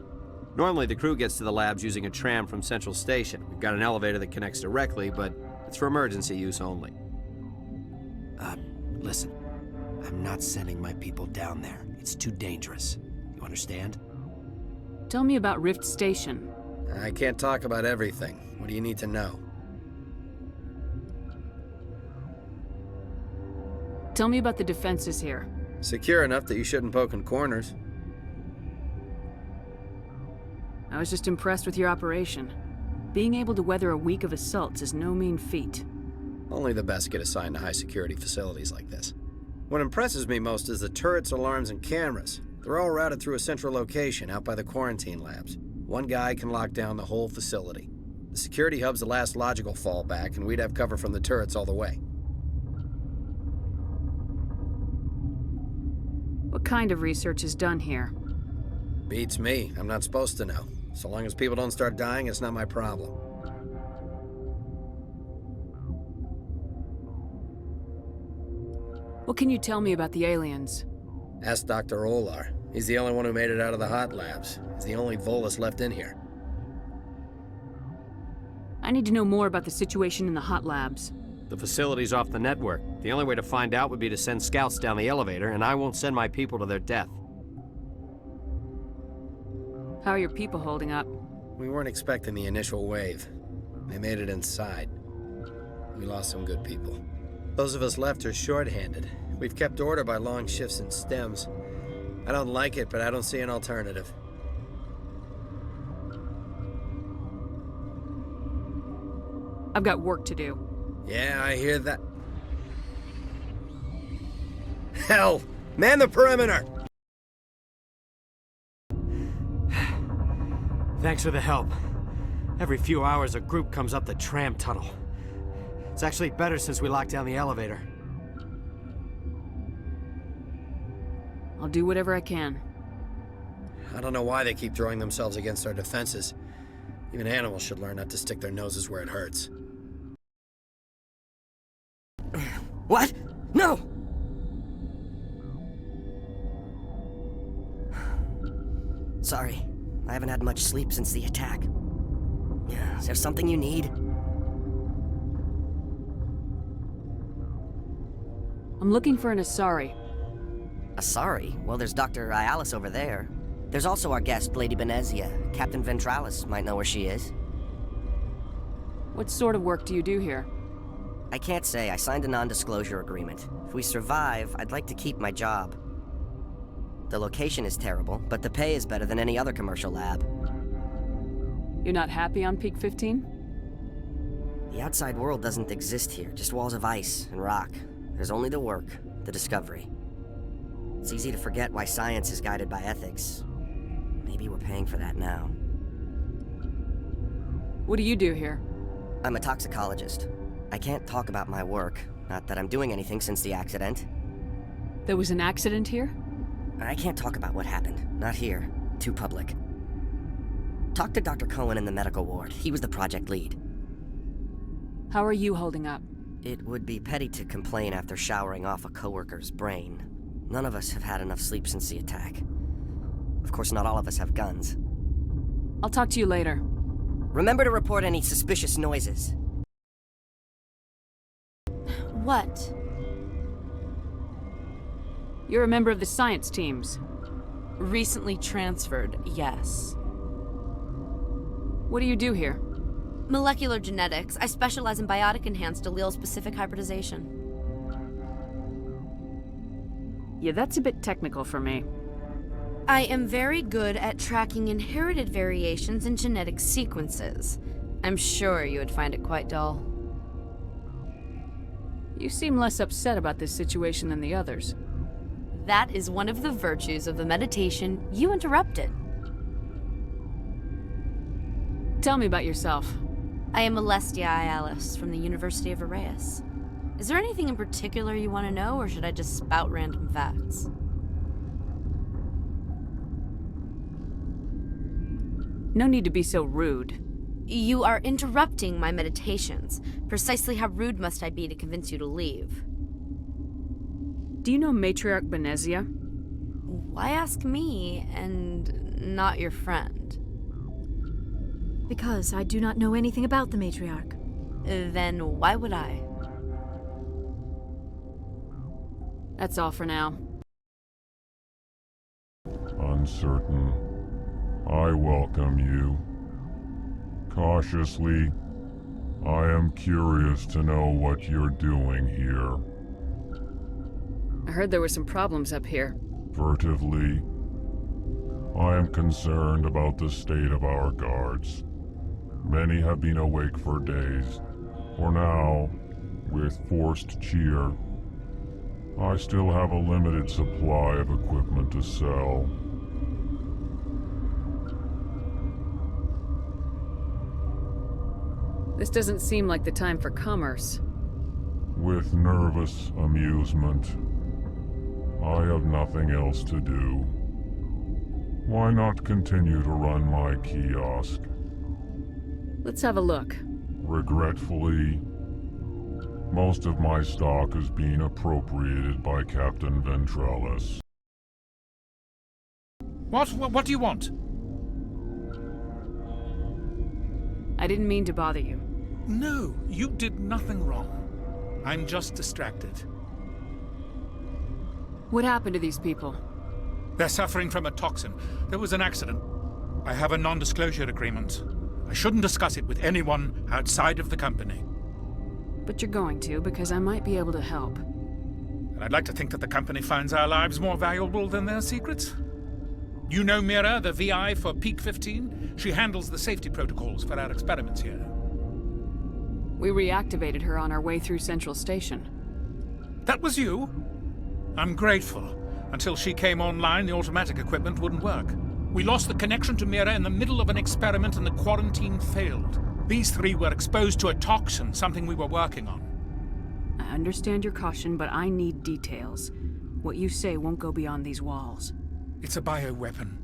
Normally, the crew gets to the labs using a tram from Central Station. We've got an elevator that connects directly, but it's for emergency use only. Listen. I'm not sending my people down there. It's too dangerous. You understand? Tell me about Rift Station. I can't talk about everything. What do you need to know? Tell me about the defenses here. Secure enough that you shouldn't poke in corners. I was just impressed with your operation. Being able to weather a week of assaults is no mean feat. Only the best get assigned to high-security facilities like this. What impresses me most is the turrets, alarms, and cameras. They're all routed through a central location out by the quarantine labs. One guy can lock down the whole facility. The security hub's the last logical fallback, and we'd have cover from the turrets all the way. What kind of research is done here? Beats me. I'm not supposed to know. So long as people don't start dying, it's not my problem. What can you tell me about the aliens? Ask Dr. Olar. He's the only one who made it out of the hot labs. He's the only Volus left in here. I need to know more about the situation in the hot labs. The facility's off the network. The only way to find out would be to send scouts down the elevator, and I won't send my people to their death. How are your people holding up? We weren't expecting the initial wave. They made it inside. We lost some good people. Those of us left are short-handed. We've kept order by long shifts in stems. I don't like it, but I don't see an alternative. I've got work to do. Yeah, I hear that. Hell! Man the perimeter! Thanks for the help. Every few hours, a group comes up the tram tunnel. It's actually better since we locked down the elevator. I'll do whatever I can. I don't know why they keep throwing themselves against our defenses. Even animals should learn not to stick their noses where it hurts. What? No! Sorry. I haven't had much sleep since the attack. Is there something you need? I'm looking for an Asari. Asari? Well, there's Dr. Ialis over there. There's also our guest, Lady Benezia. Captain Ventralis might know where she is. What sort of work do you do here? I can't say. I signed a non-disclosure agreement. If we survive, I'd like to keep my job. The location is terrible, but the pay is better than any other commercial lab. You're not happy on Peak 15? The outside world doesn't exist here, just walls of ice and rock. There's only the work, the discovery. It's easy to forget why science is guided by ethics. Maybe we're paying for that now. What do you do here? I'm a toxicologist. I can't talk about my work, not that I'm doing anything since the accident. There was an accident here? I can't talk about what happened. Not here. Too public. Talk to Dr. Cohen in the medical ward. He was the project lead. How are you holding up? It would be petty to complain after showering off a coworker's brain. None of us have had enough sleep since the attack. Of course, not all of us have guns. I'll talk to you later. Remember to report any suspicious noises. What? You're a member of the science teams. Recently transferred, yes. What do you do here? Molecular genetics. I specialize in biotic-enhanced allele-specific hybridization. Yeah, that's a bit technical for me. I am very good at tracking inherited variations in genetic sequences. I'm sure you would find it quite dull. You seem less upset about this situation than the others. That is one of the virtues of the meditation you interrupted. Tell me about yourself. I am Alestia Ialis from the University of Arraeus. Is there anything in particular you want to know, or should I just spout random facts? No need to be so rude. You are interrupting my meditations. Precisely how rude must I be to convince you to leave? Do you know Matriarch Benezia? Why ask me, and not your friend? Because I do not know anything about the matriarch. Then why would I? That's all for now. Uncertain. I welcome you. Cautiously, I am curious to know what you're doing here. I heard there were some problems up here. Furtively, I am concerned about the state of our guards. Many have been awake for days. For now, with forced cheer, I still have a limited supply of equipment to sell. This doesn't seem like the time for commerce. With nervous amusement. I have nothing else to do. Why not continue to run my kiosk? Let's have a look. Regretfully, most of my stock is being appropriated by Captain Ventralis. What do you want? I didn't mean to bother you. No, you did nothing wrong. I'm just distracted. What happened to these people? They're suffering from a toxin. There was an accident. I have a non-disclosure agreement. I shouldn't discuss it with anyone outside of the company. But you're going to, because I might be able to help. And I'd like to think that the company finds our lives more valuable than their secrets. You know Mira, the VI for Peak 15? She handles the safety protocols for our experiments here. We reactivated her on our way through Central Station. That was you? I'm grateful. Until she came online, the automatic equipment wouldn't work. We lost the connection to Mira in the middle of an experiment and the quarantine failed. These three were exposed to a toxin, something we were working on. I understand your caution, but I need details. What you say won't go beyond these walls. It's a bioweapon,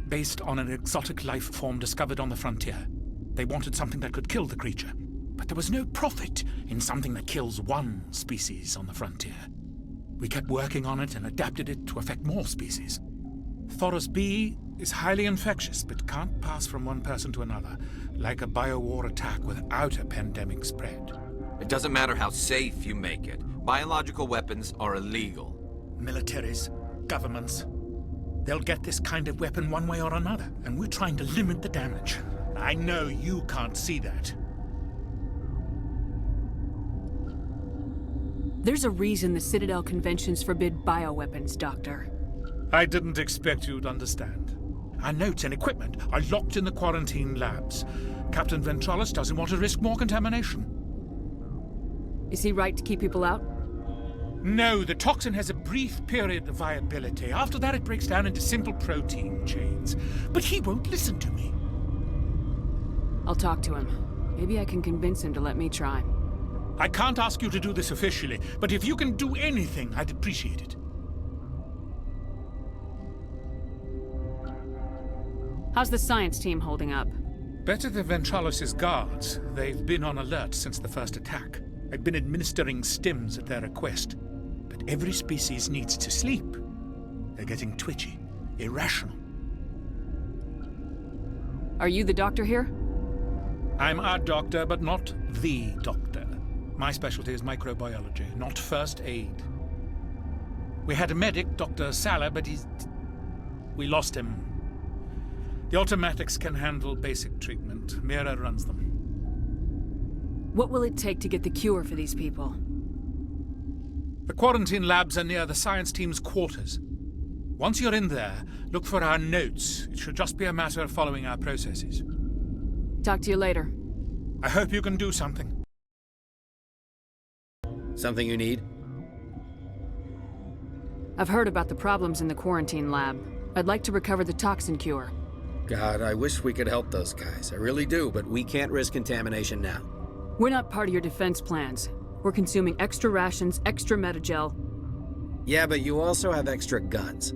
based on an exotic life form discovered on the frontier. They wanted something that could kill the creature, but there was no profit in something that kills one species on the frontier. We kept working on it and adapted it to affect more species. Thoros B is highly infectious, but can't pass from one person to another, like a biowar attack without a pandemic spread. It doesn't matter how safe you make it. Biological weapons are illegal. Militaries, governments, they'll get this kind of weapon one way or another, and we're trying to limit the damage. I know you can't see that. There's a reason the Citadel conventions forbid bioweapons, Doctor. I didn't expect you'd understand. Our notes and equipment are locked in the quarantine labs. Captain Ventralis doesn't want to risk more contamination. Is he right to keep people out? No, the toxin has a brief period of viability. After that, it breaks down into simple protein chains. But he won't listen to me. I'll talk to him. Maybe I can convince him to let me try. I can't ask you to do this officially, but if you can do anything, I'd appreciate it. How's the science team holding up? Better than Ventralis' guards. They've been on alert since the first attack. I've been administering stims at their request. But every species needs to sleep. They're getting twitchy, irrational. Are you the doctor here? I'm a doctor, but not the doctor. My specialty is microbiology, not first aid. We had a medic, Dr. Salah, but we lost him. The automatics can handle basic treatment. Mira runs them. What will it take to get the cure for these people? The quarantine labs are near the science team's quarters. Once you're in there, look for our notes. It should just be a matter of following our processes. Talk to you later. I hope you can do something. Something you need? I've heard about the problems in the quarantine lab. I'd like to recover the toxin cure. God, I wish we could help those guys. I really do, but we can't risk contamination now. We're not part of your defense plans. We're consuming extra rations, extra metagel. Yeah, but you also have extra guns.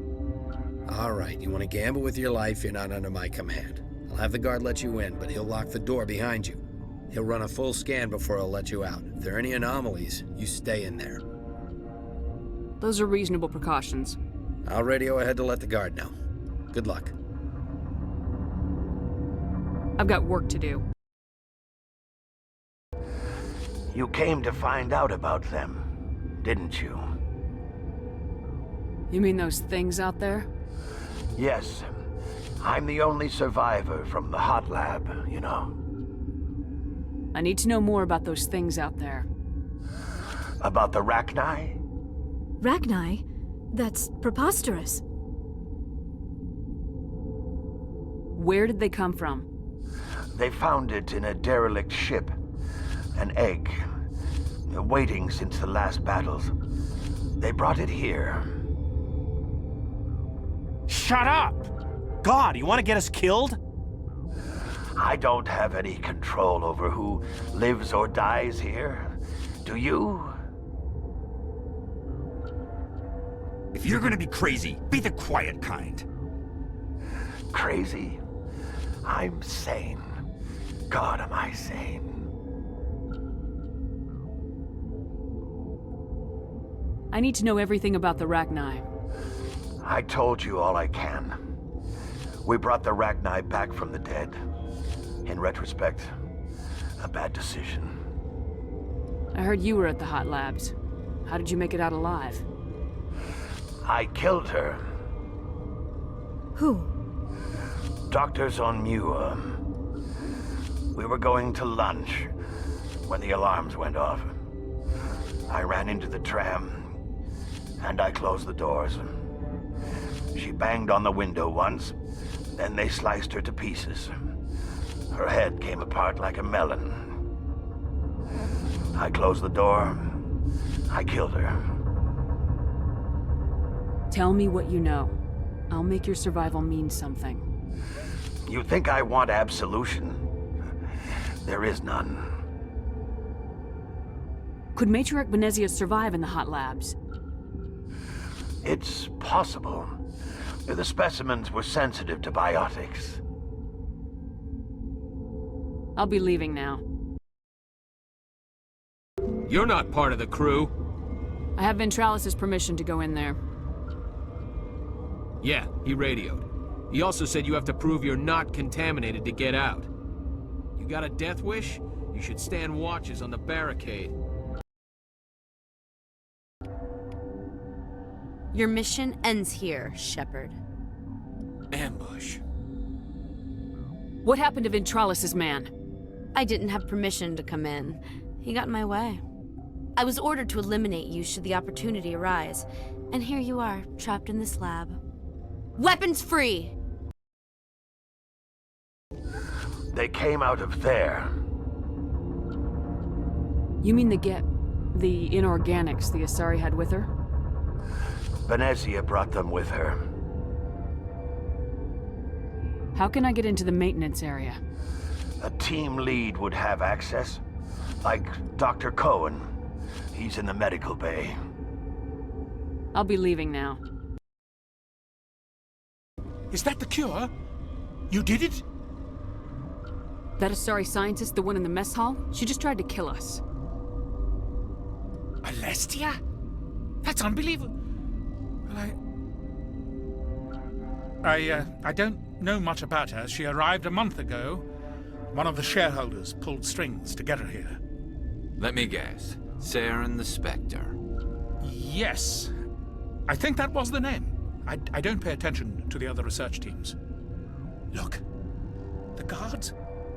All right, you want to gamble with your life, you're not under my command. I'll have the guard let you in, but he'll lock the door behind you. He'll run a full scan before he'll let you out. If there are any anomalies, you stay in there. Those are reasonable precautions. I'll radio ahead to let the guard know. Good luck. I've got work to do. You came to find out about them, didn't you? You mean those things out there? Yes. I'm the only survivor from the hot lab, you know. I need to know more about those things out there. About the Rachni? Rachni? That's preposterous. Where did they come from? They found it in a derelict ship. An egg. Waiting since the last battles. They brought it here. Shut up! God, you want to get us killed? I don't have any control over who lives or dies here. Do you? If you're gonna be crazy, be the quiet kind. Crazy? I'm sane. God, am I sane? I need to know everything about the Rachni. I told you all I can. We brought the Rachni back from the dead. In retrospect, a bad decision. I heard you were at the hot labs. How did you make it out alive? I killed her. Who? Doctors on ME1. We were going to lunch when the alarms went off. I ran into the tram, and I closed the doors. She banged on the window once, then they sliced her to pieces. Her head came apart like a melon. I closed the door. I killed her. Tell me what you know. I'll make your survival mean something. You think I want absolution? There is none. Could Matriarch Venezia survive in the hot labs? It's possible. The specimens were sensitive to biotics. I'll be leaving now. You're not part of the crew. I have Ventralis' permission to go in there. Yeah, he radioed. He also said you have to prove you're not contaminated to get out. You got a death wish? You should stand watches on the barricade. Your mission ends here, Shepard. Ambush. What happened to Ventralis' man? I didn't have permission to come in. He got in my way. I was ordered to eliminate you should the opportunity arise. And here you are, trapped in this lab. Weapons free! They came out of there. You mean the inorganics the Asari had with her? Venezia brought them with her. How can I get into the maintenance area? A team lead would have access. Like Dr. Cohen. He's in the medical bay. I'll be leaving now. Is that the cure? You did it? That Asari scientist, the one in the mess hall? She just tried to kill us. Alestia? That's unbelievable. Well, I don't know much about her. She arrived a month ago. One of the shareholders pulled strings to get her here. Let me guess. Saren the Spectre. Yes. I think that was the name. I don't pay attention to the other research teams. Look. The guards?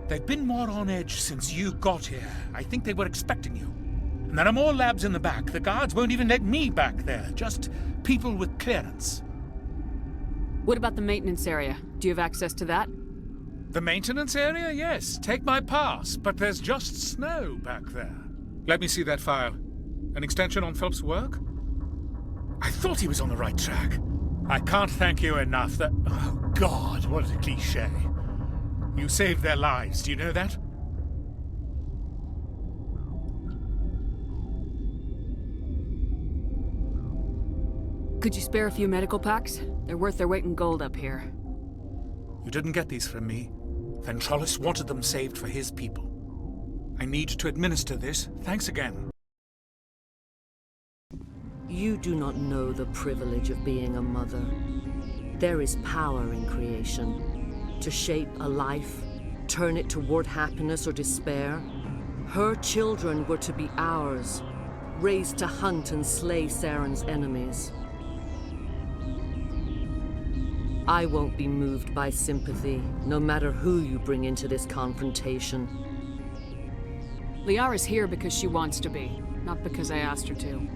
They've been more on edge since you got here. I think they were expecting you. And there are more labs in the back. The guards won't even let me back there. Just people with clearance. What about the maintenance area? Do you have access to that? The maintenance area? Yes. Take my pass. But there's just snow back there. Let me see that file. An extension on Phelps' work? I thought he was on the right track. I can't thank you enough that... Oh, God, what a cliché. You saved their lives. Do you know that? Could you spare a few medical packs? They're worth their weight in gold up here. You didn't get these from me. Ventralis wanted them saved for his people. I need to administer this. Thanks again. You do not know the privilege of being a mother. There is power in creation, to shape a life turn it toward happiness or despair. Her children were to be ours, raised to hunt and slay Saren's enemies. I won't be moved by sympathy, no matter who you bring into this confrontation. Liara's here because she wants to be, not because I asked her to.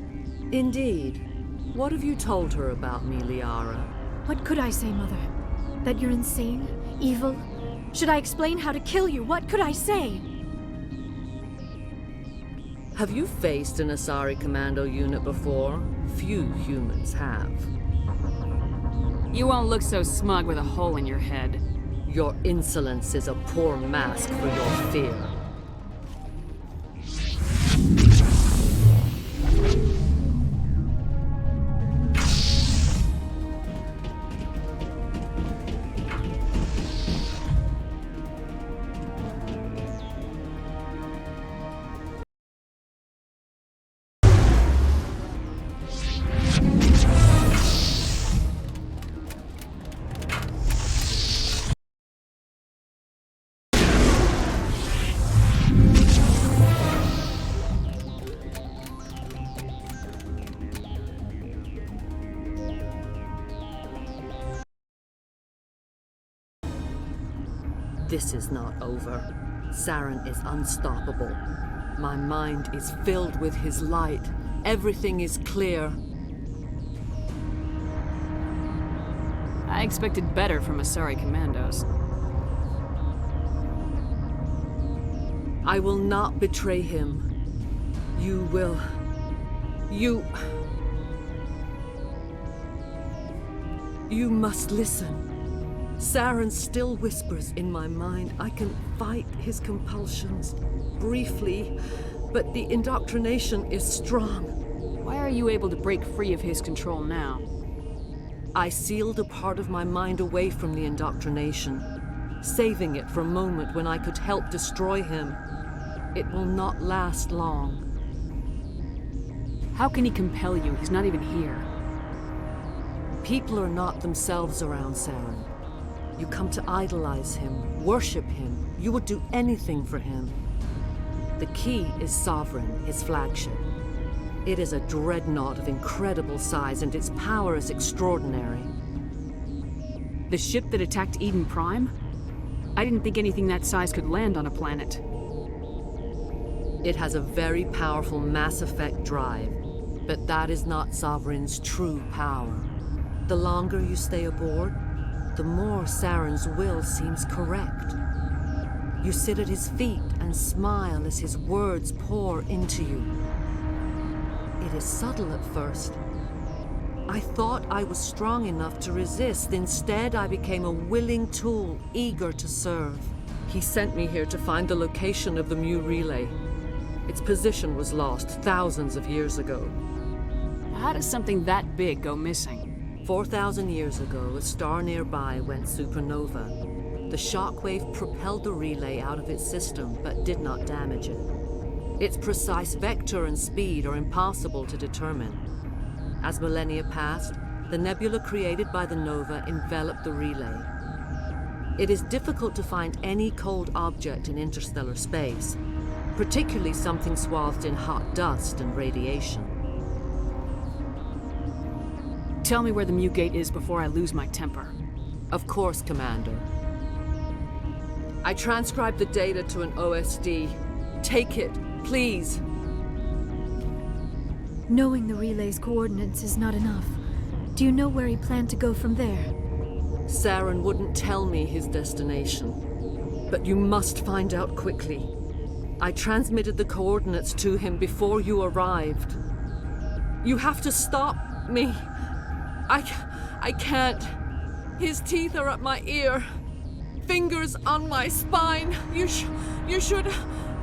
Indeed. What have you told her about me, Liara? What could I say, Mother? That you're insane? Evil? Should I explain how to kill you? What could I say? Have you faced an Asari commando unit before? Few humans have. You won't look so smug with a hole in your head. Your insolence is a poor mask for your fear. This is not over. Saren is unstoppable. My mind is filled with his light. Everything is clear. I expected better from Asari commandos. I will not betray him. You will. You must listen. Saren still whispers in my mind. I can fight his compulsions, briefly, but the indoctrination is strong. Why are you able to break free of his control now? I sealed a part of my mind away from the indoctrination, saving it for a moment when I could help destroy him. It will not last long. How can he compel you? He's not even here. People are not themselves around Saren. You come to idolize him, worship him. You would do anything for him. The key is Sovereign, his flagship. It is a dreadnought of incredible size, and its power is extraordinary. The ship that attacked Eden Prime? I didn't think anything that size could land on a planet. It has a very powerful Mass Effect drive, but that is not Sovereign's true power. The longer you stay aboard, the more Saren's will seems correct. You sit at his feet and smile as his words pour into you. It is subtle at first. I thought I was strong enough to resist. Instead, I became a willing tool, eager to serve. He sent me here to find the location of the Mu relay. Its position was lost thousands of years ago. How does something that big go missing? 4,000 years ago, a star nearby went supernova. The shockwave propelled the relay out of its system, but did not damage it. Its precise vector and speed are impossible to determine. As millennia passed, the nebula created by the nova enveloped the relay. It is difficult to find any cold object in interstellar space, particularly something swathed in hot dust and radiation. Tell me where the Mu Gate is before I lose my temper. Of course, Commander. I transcribed the data to an OSD. Take it, please. Knowing the relay's coordinates is not enough. Do you know where he planned to go from there? Saren wouldn't tell me his destination. But you must find out quickly. I transmitted the coordinates to him before you arrived. You have to stop me. I can't. His teeth are at my ear. Fingers on my spine. You should.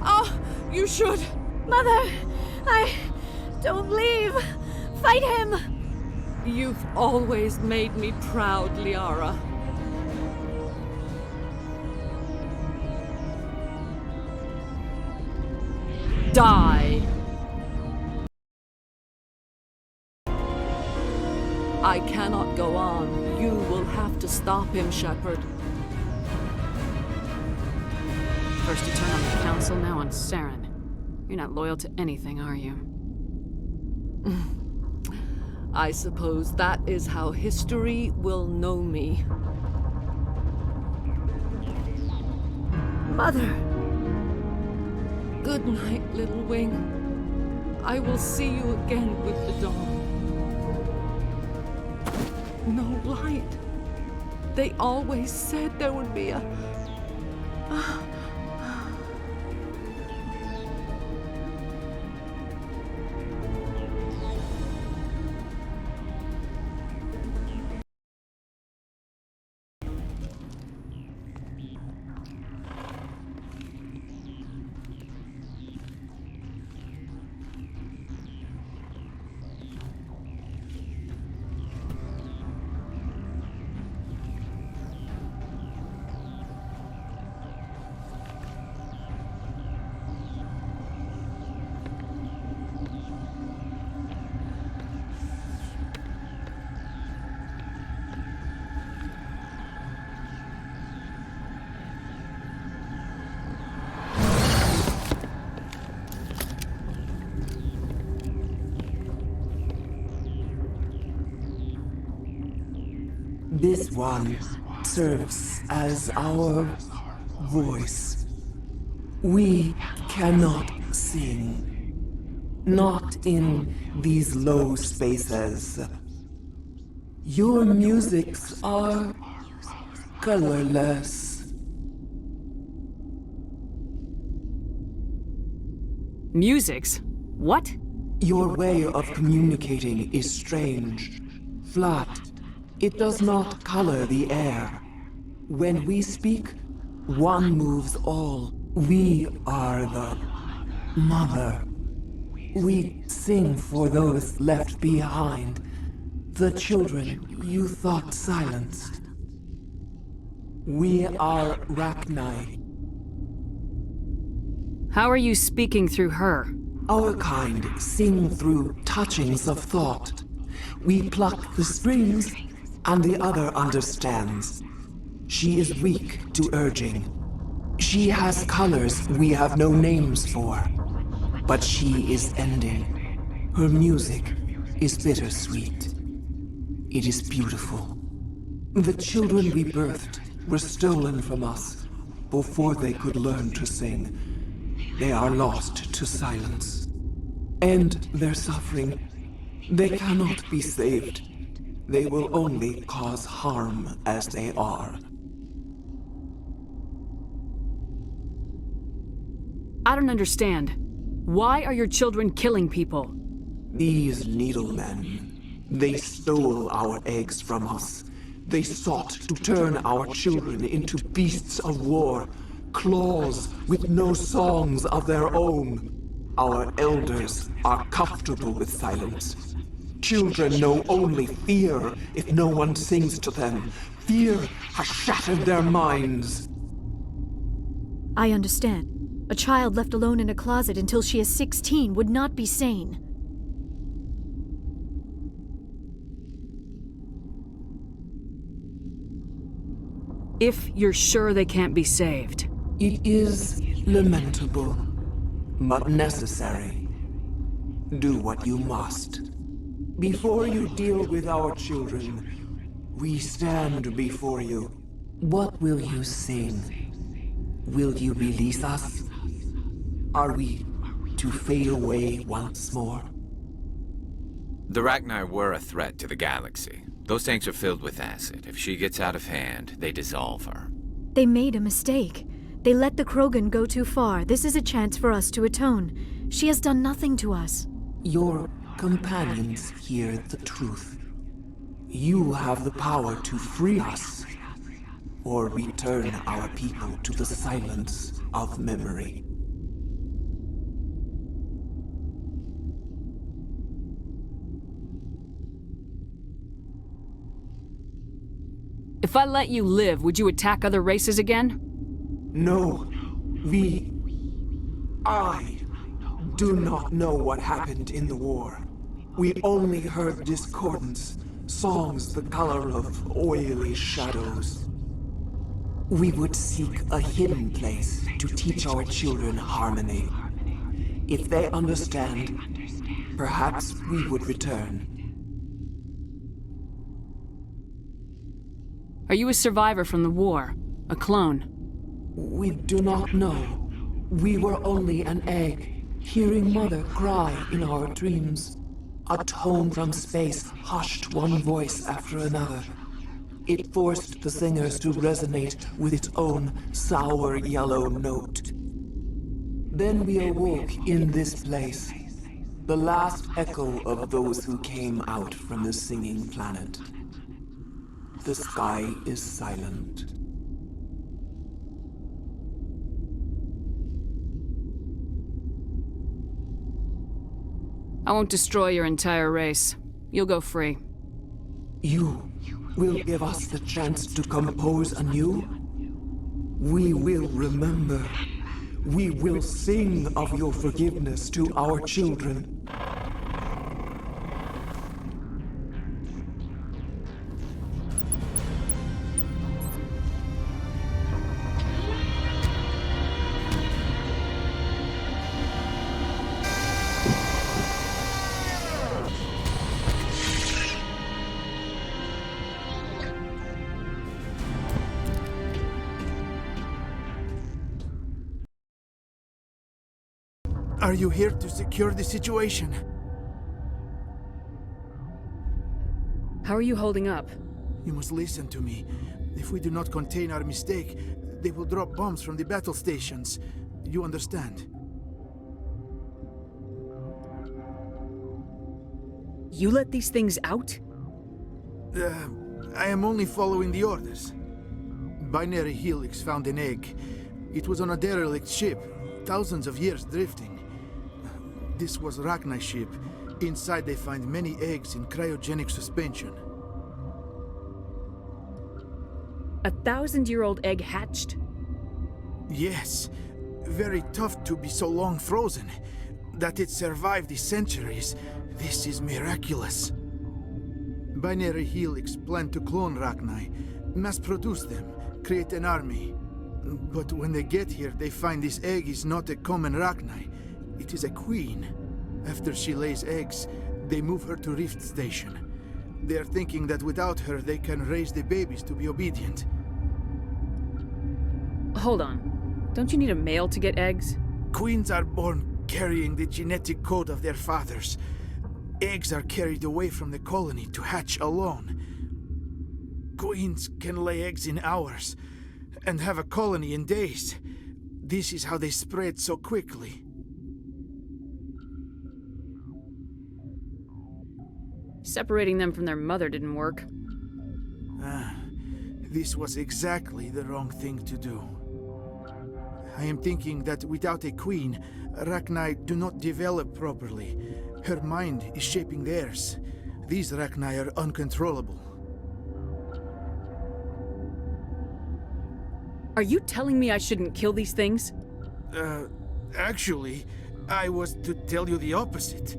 Oh, you should. Mother, don't leave. Fight him. You've always made me proud, Liara. Die. I cannot go on. You will have to stop him, Shepard. First you turn on the Council, now on Saren. You're not loyal to anything, are you? I suppose that is how history will know me. Mother! Good night, little wing. I will see you again with the dawn. No light. They always said there would be a... This one serves as our voice. We cannot sing. Not in these low spaces. Your musics are colorless. Musics? What? Your way of communicating is strange, flat. It does not color the air. When we speak, one moves all. We are the mother. We sing for those left behind, the children you thought silenced. We are Rachni. How are you speaking through her? Our kind sing through touchings of thought. We pluck the strings, and the other understands. She is weak to urging. She has colors we have no names for. But she is ending. Her music is bittersweet. It is beautiful. The children we birthed were stolen from us before they could learn to sing. They are lost to silence. And their suffering, they cannot be saved. They will only cause harm as they are. I don't understand. Why are your children killing people? These needlemen, they stole our eggs from us. They sought to turn our children into beasts of war, claws with no songs of their own. Our elders are comfortable with silence. Children know only fear if no one sings to them. Fear has shattered their minds. I understand. A child left alone in a closet until she is 16 would not be sane. If you're sure they can't be saved. It is lamentable, but necessary. Do what you must. Before you deal with our children, we stand before you. What will you sing? Will you release us? Are we to fade away once more? The Rachni were a threat to the galaxy. Those tanks are filled with acid. If she gets out of hand, they dissolve her. They made a mistake. They let the Krogan go too far. This is a chance for us to atone. She has done nothing to us. Your companions hear the truth. You have the power to free us, or return our people to the silence of memory. If I let you live, would you attack other races again? No. I do not know what happened in the war. We only heard discordance, songs the color of oily shadows. We would seek a hidden place to teach our children harmony. If they understand, perhaps we would return. Are you a survivor from the war? A clone? We do not know. We were only an egg, hearing Mother cry in our dreams. A tone from space hushed one voice after another. It forced the singers to resonate with its own sour yellow note. Then we awoke in this place, the last echo of those who came out from the singing planet. The sky is silent. I won't destroy your entire race. You'll go free. You will give us the chance to compose anew? We will remember. We will sing of your forgiveness to our children. Are you here to secure the situation? How are you holding up? You must listen to me. If we do not contain our mistake, they will drop bombs from the battle stations. You understand? You let these things out? I am only following the orders. Binary Helix found an egg. It was on a derelict ship, thousands of years drifting. This was Rachni's ship. Inside they find many eggs in cryogenic suspension. 1,000-year-old egg hatched? Yes. Very tough to be so long frozen. That it survived the centuries. This is miraculous. Binary Helix planned to clone Rachni, mass-produce them, create an army. But when they get here, they find this egg is not a common Rachni. It is a queen. After she lays eggs, they move her to Rift Station. They are thinking that without her, they can raise the babies to be obedient. Hold on. Don't you need a male to get eggs? Queens are born carrying the genetic code of their fathers. Eggs are carried away from the colony to hatch alone. Queens can lay eggs in hours and have a colony in days. This is how they spread so quickly. Separating them from their mother didn't work. This was exactly the wrong thing to do. I am thinking that without a queen, Rachni do not develop properly. Her mind is shaping theirs. These Rachni are uncontrollable. Are you telling me I shouldn't kill these things? Actually, I was to tell you the opposite.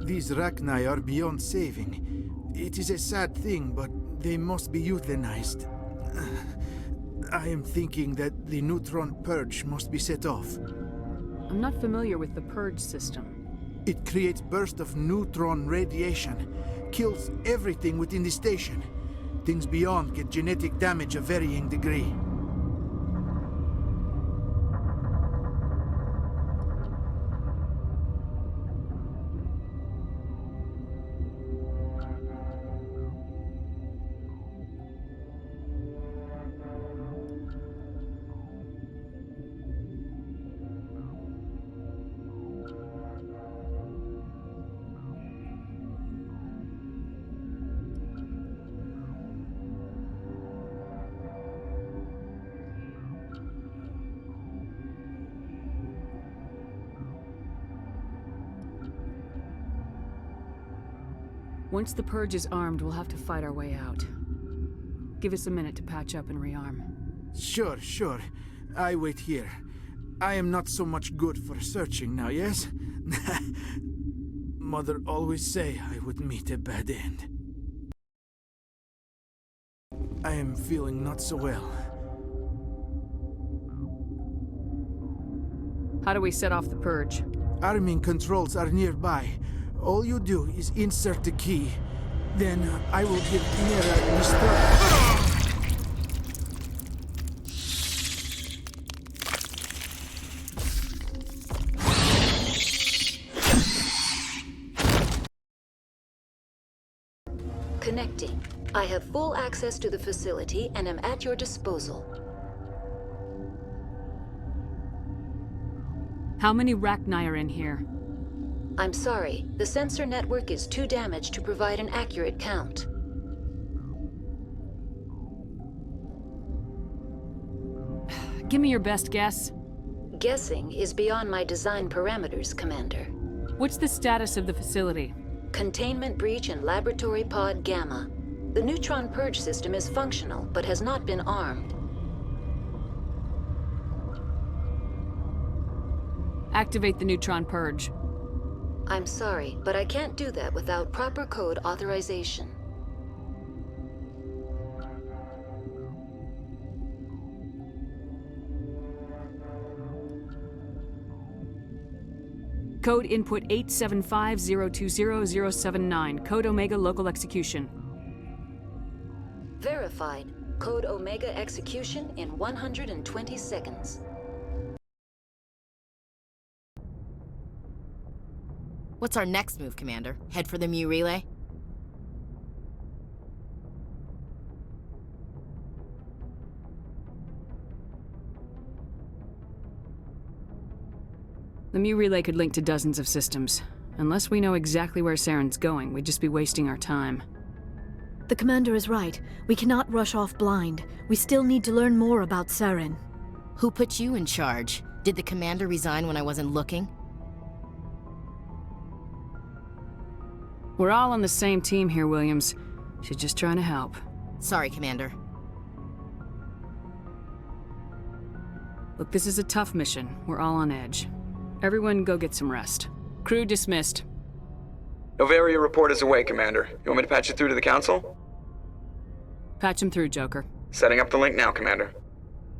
These Rachni are beyond saving. It is a sad thing, but they must be euthanized. I am thinking that the neutron purge must be set off. I'm not familiar with the purge system. It creates bursts of neutron radiation, kills everything within the station. Things beyond get genetic damage of varying degree. Once the purge is armed, we'll have to fight our way out. Give us a minute to patch up and rearm. Sure. I wait here. I am not so much good for searching now, yes? Mother always say I would meet a bad end. I am feeling not so well. How do we set off the purge? Arming controls are nearby. All you do is insert the key. Then I will give Inera restore. Connecting. I have full access to the facility and am at your disposal. How many Rachni are in here? I'm sorry, the sensor network is too damaged to provide an accurate count. Give me your best guess. Guessing is beyond my design parameters, Commander. What's the status of the facility? Containment breach in Laboratory Pod Gamma. The neutron purge system is functional, but has not been armed. Activate the neutron purge. I'm sorry, but I can't do that without proper code authorization. Code input 875020079. Code Omega local execution. Verified. Code Omega execution in 120 seconds. What's our next move, Commander? Head for the Mu relay? The Mu relay could link to dozens of systems. Unless we know exactly where Saren's going, we'd just be wasting our time. The Commander is right. We cannot rush off blind. We still need to learn more about Saren. Who put you in charge? Did the Commander resign when I wasn't looking? We're all on the same team here, Williams. She's just trying to help. Sorry, Commander. Look, this is a tough mission. We're all on edge. Everyone go get some rest. Crew dismissed. Novaria report is away, Commander. You want me to patch it through to the Council? Patch him through, Joker. Setting up the link now, Commander.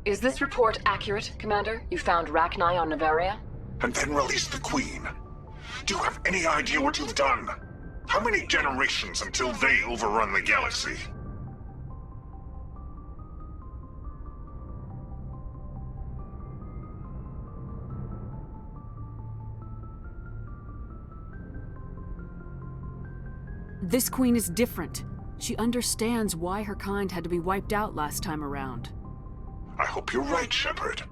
Is this report accurate, Commander? You found Rachni on Novaria? And then released the Queen. Do you have any idea what you've done? How many generations until they overrun the galaxy? This Queen is different. She understands why her kind had to be wiped out last time around. I hope you're right, Shepard.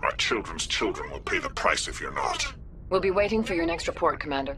Our children's children will pay the price if you're not. We'll be waiting for your next report, Commander.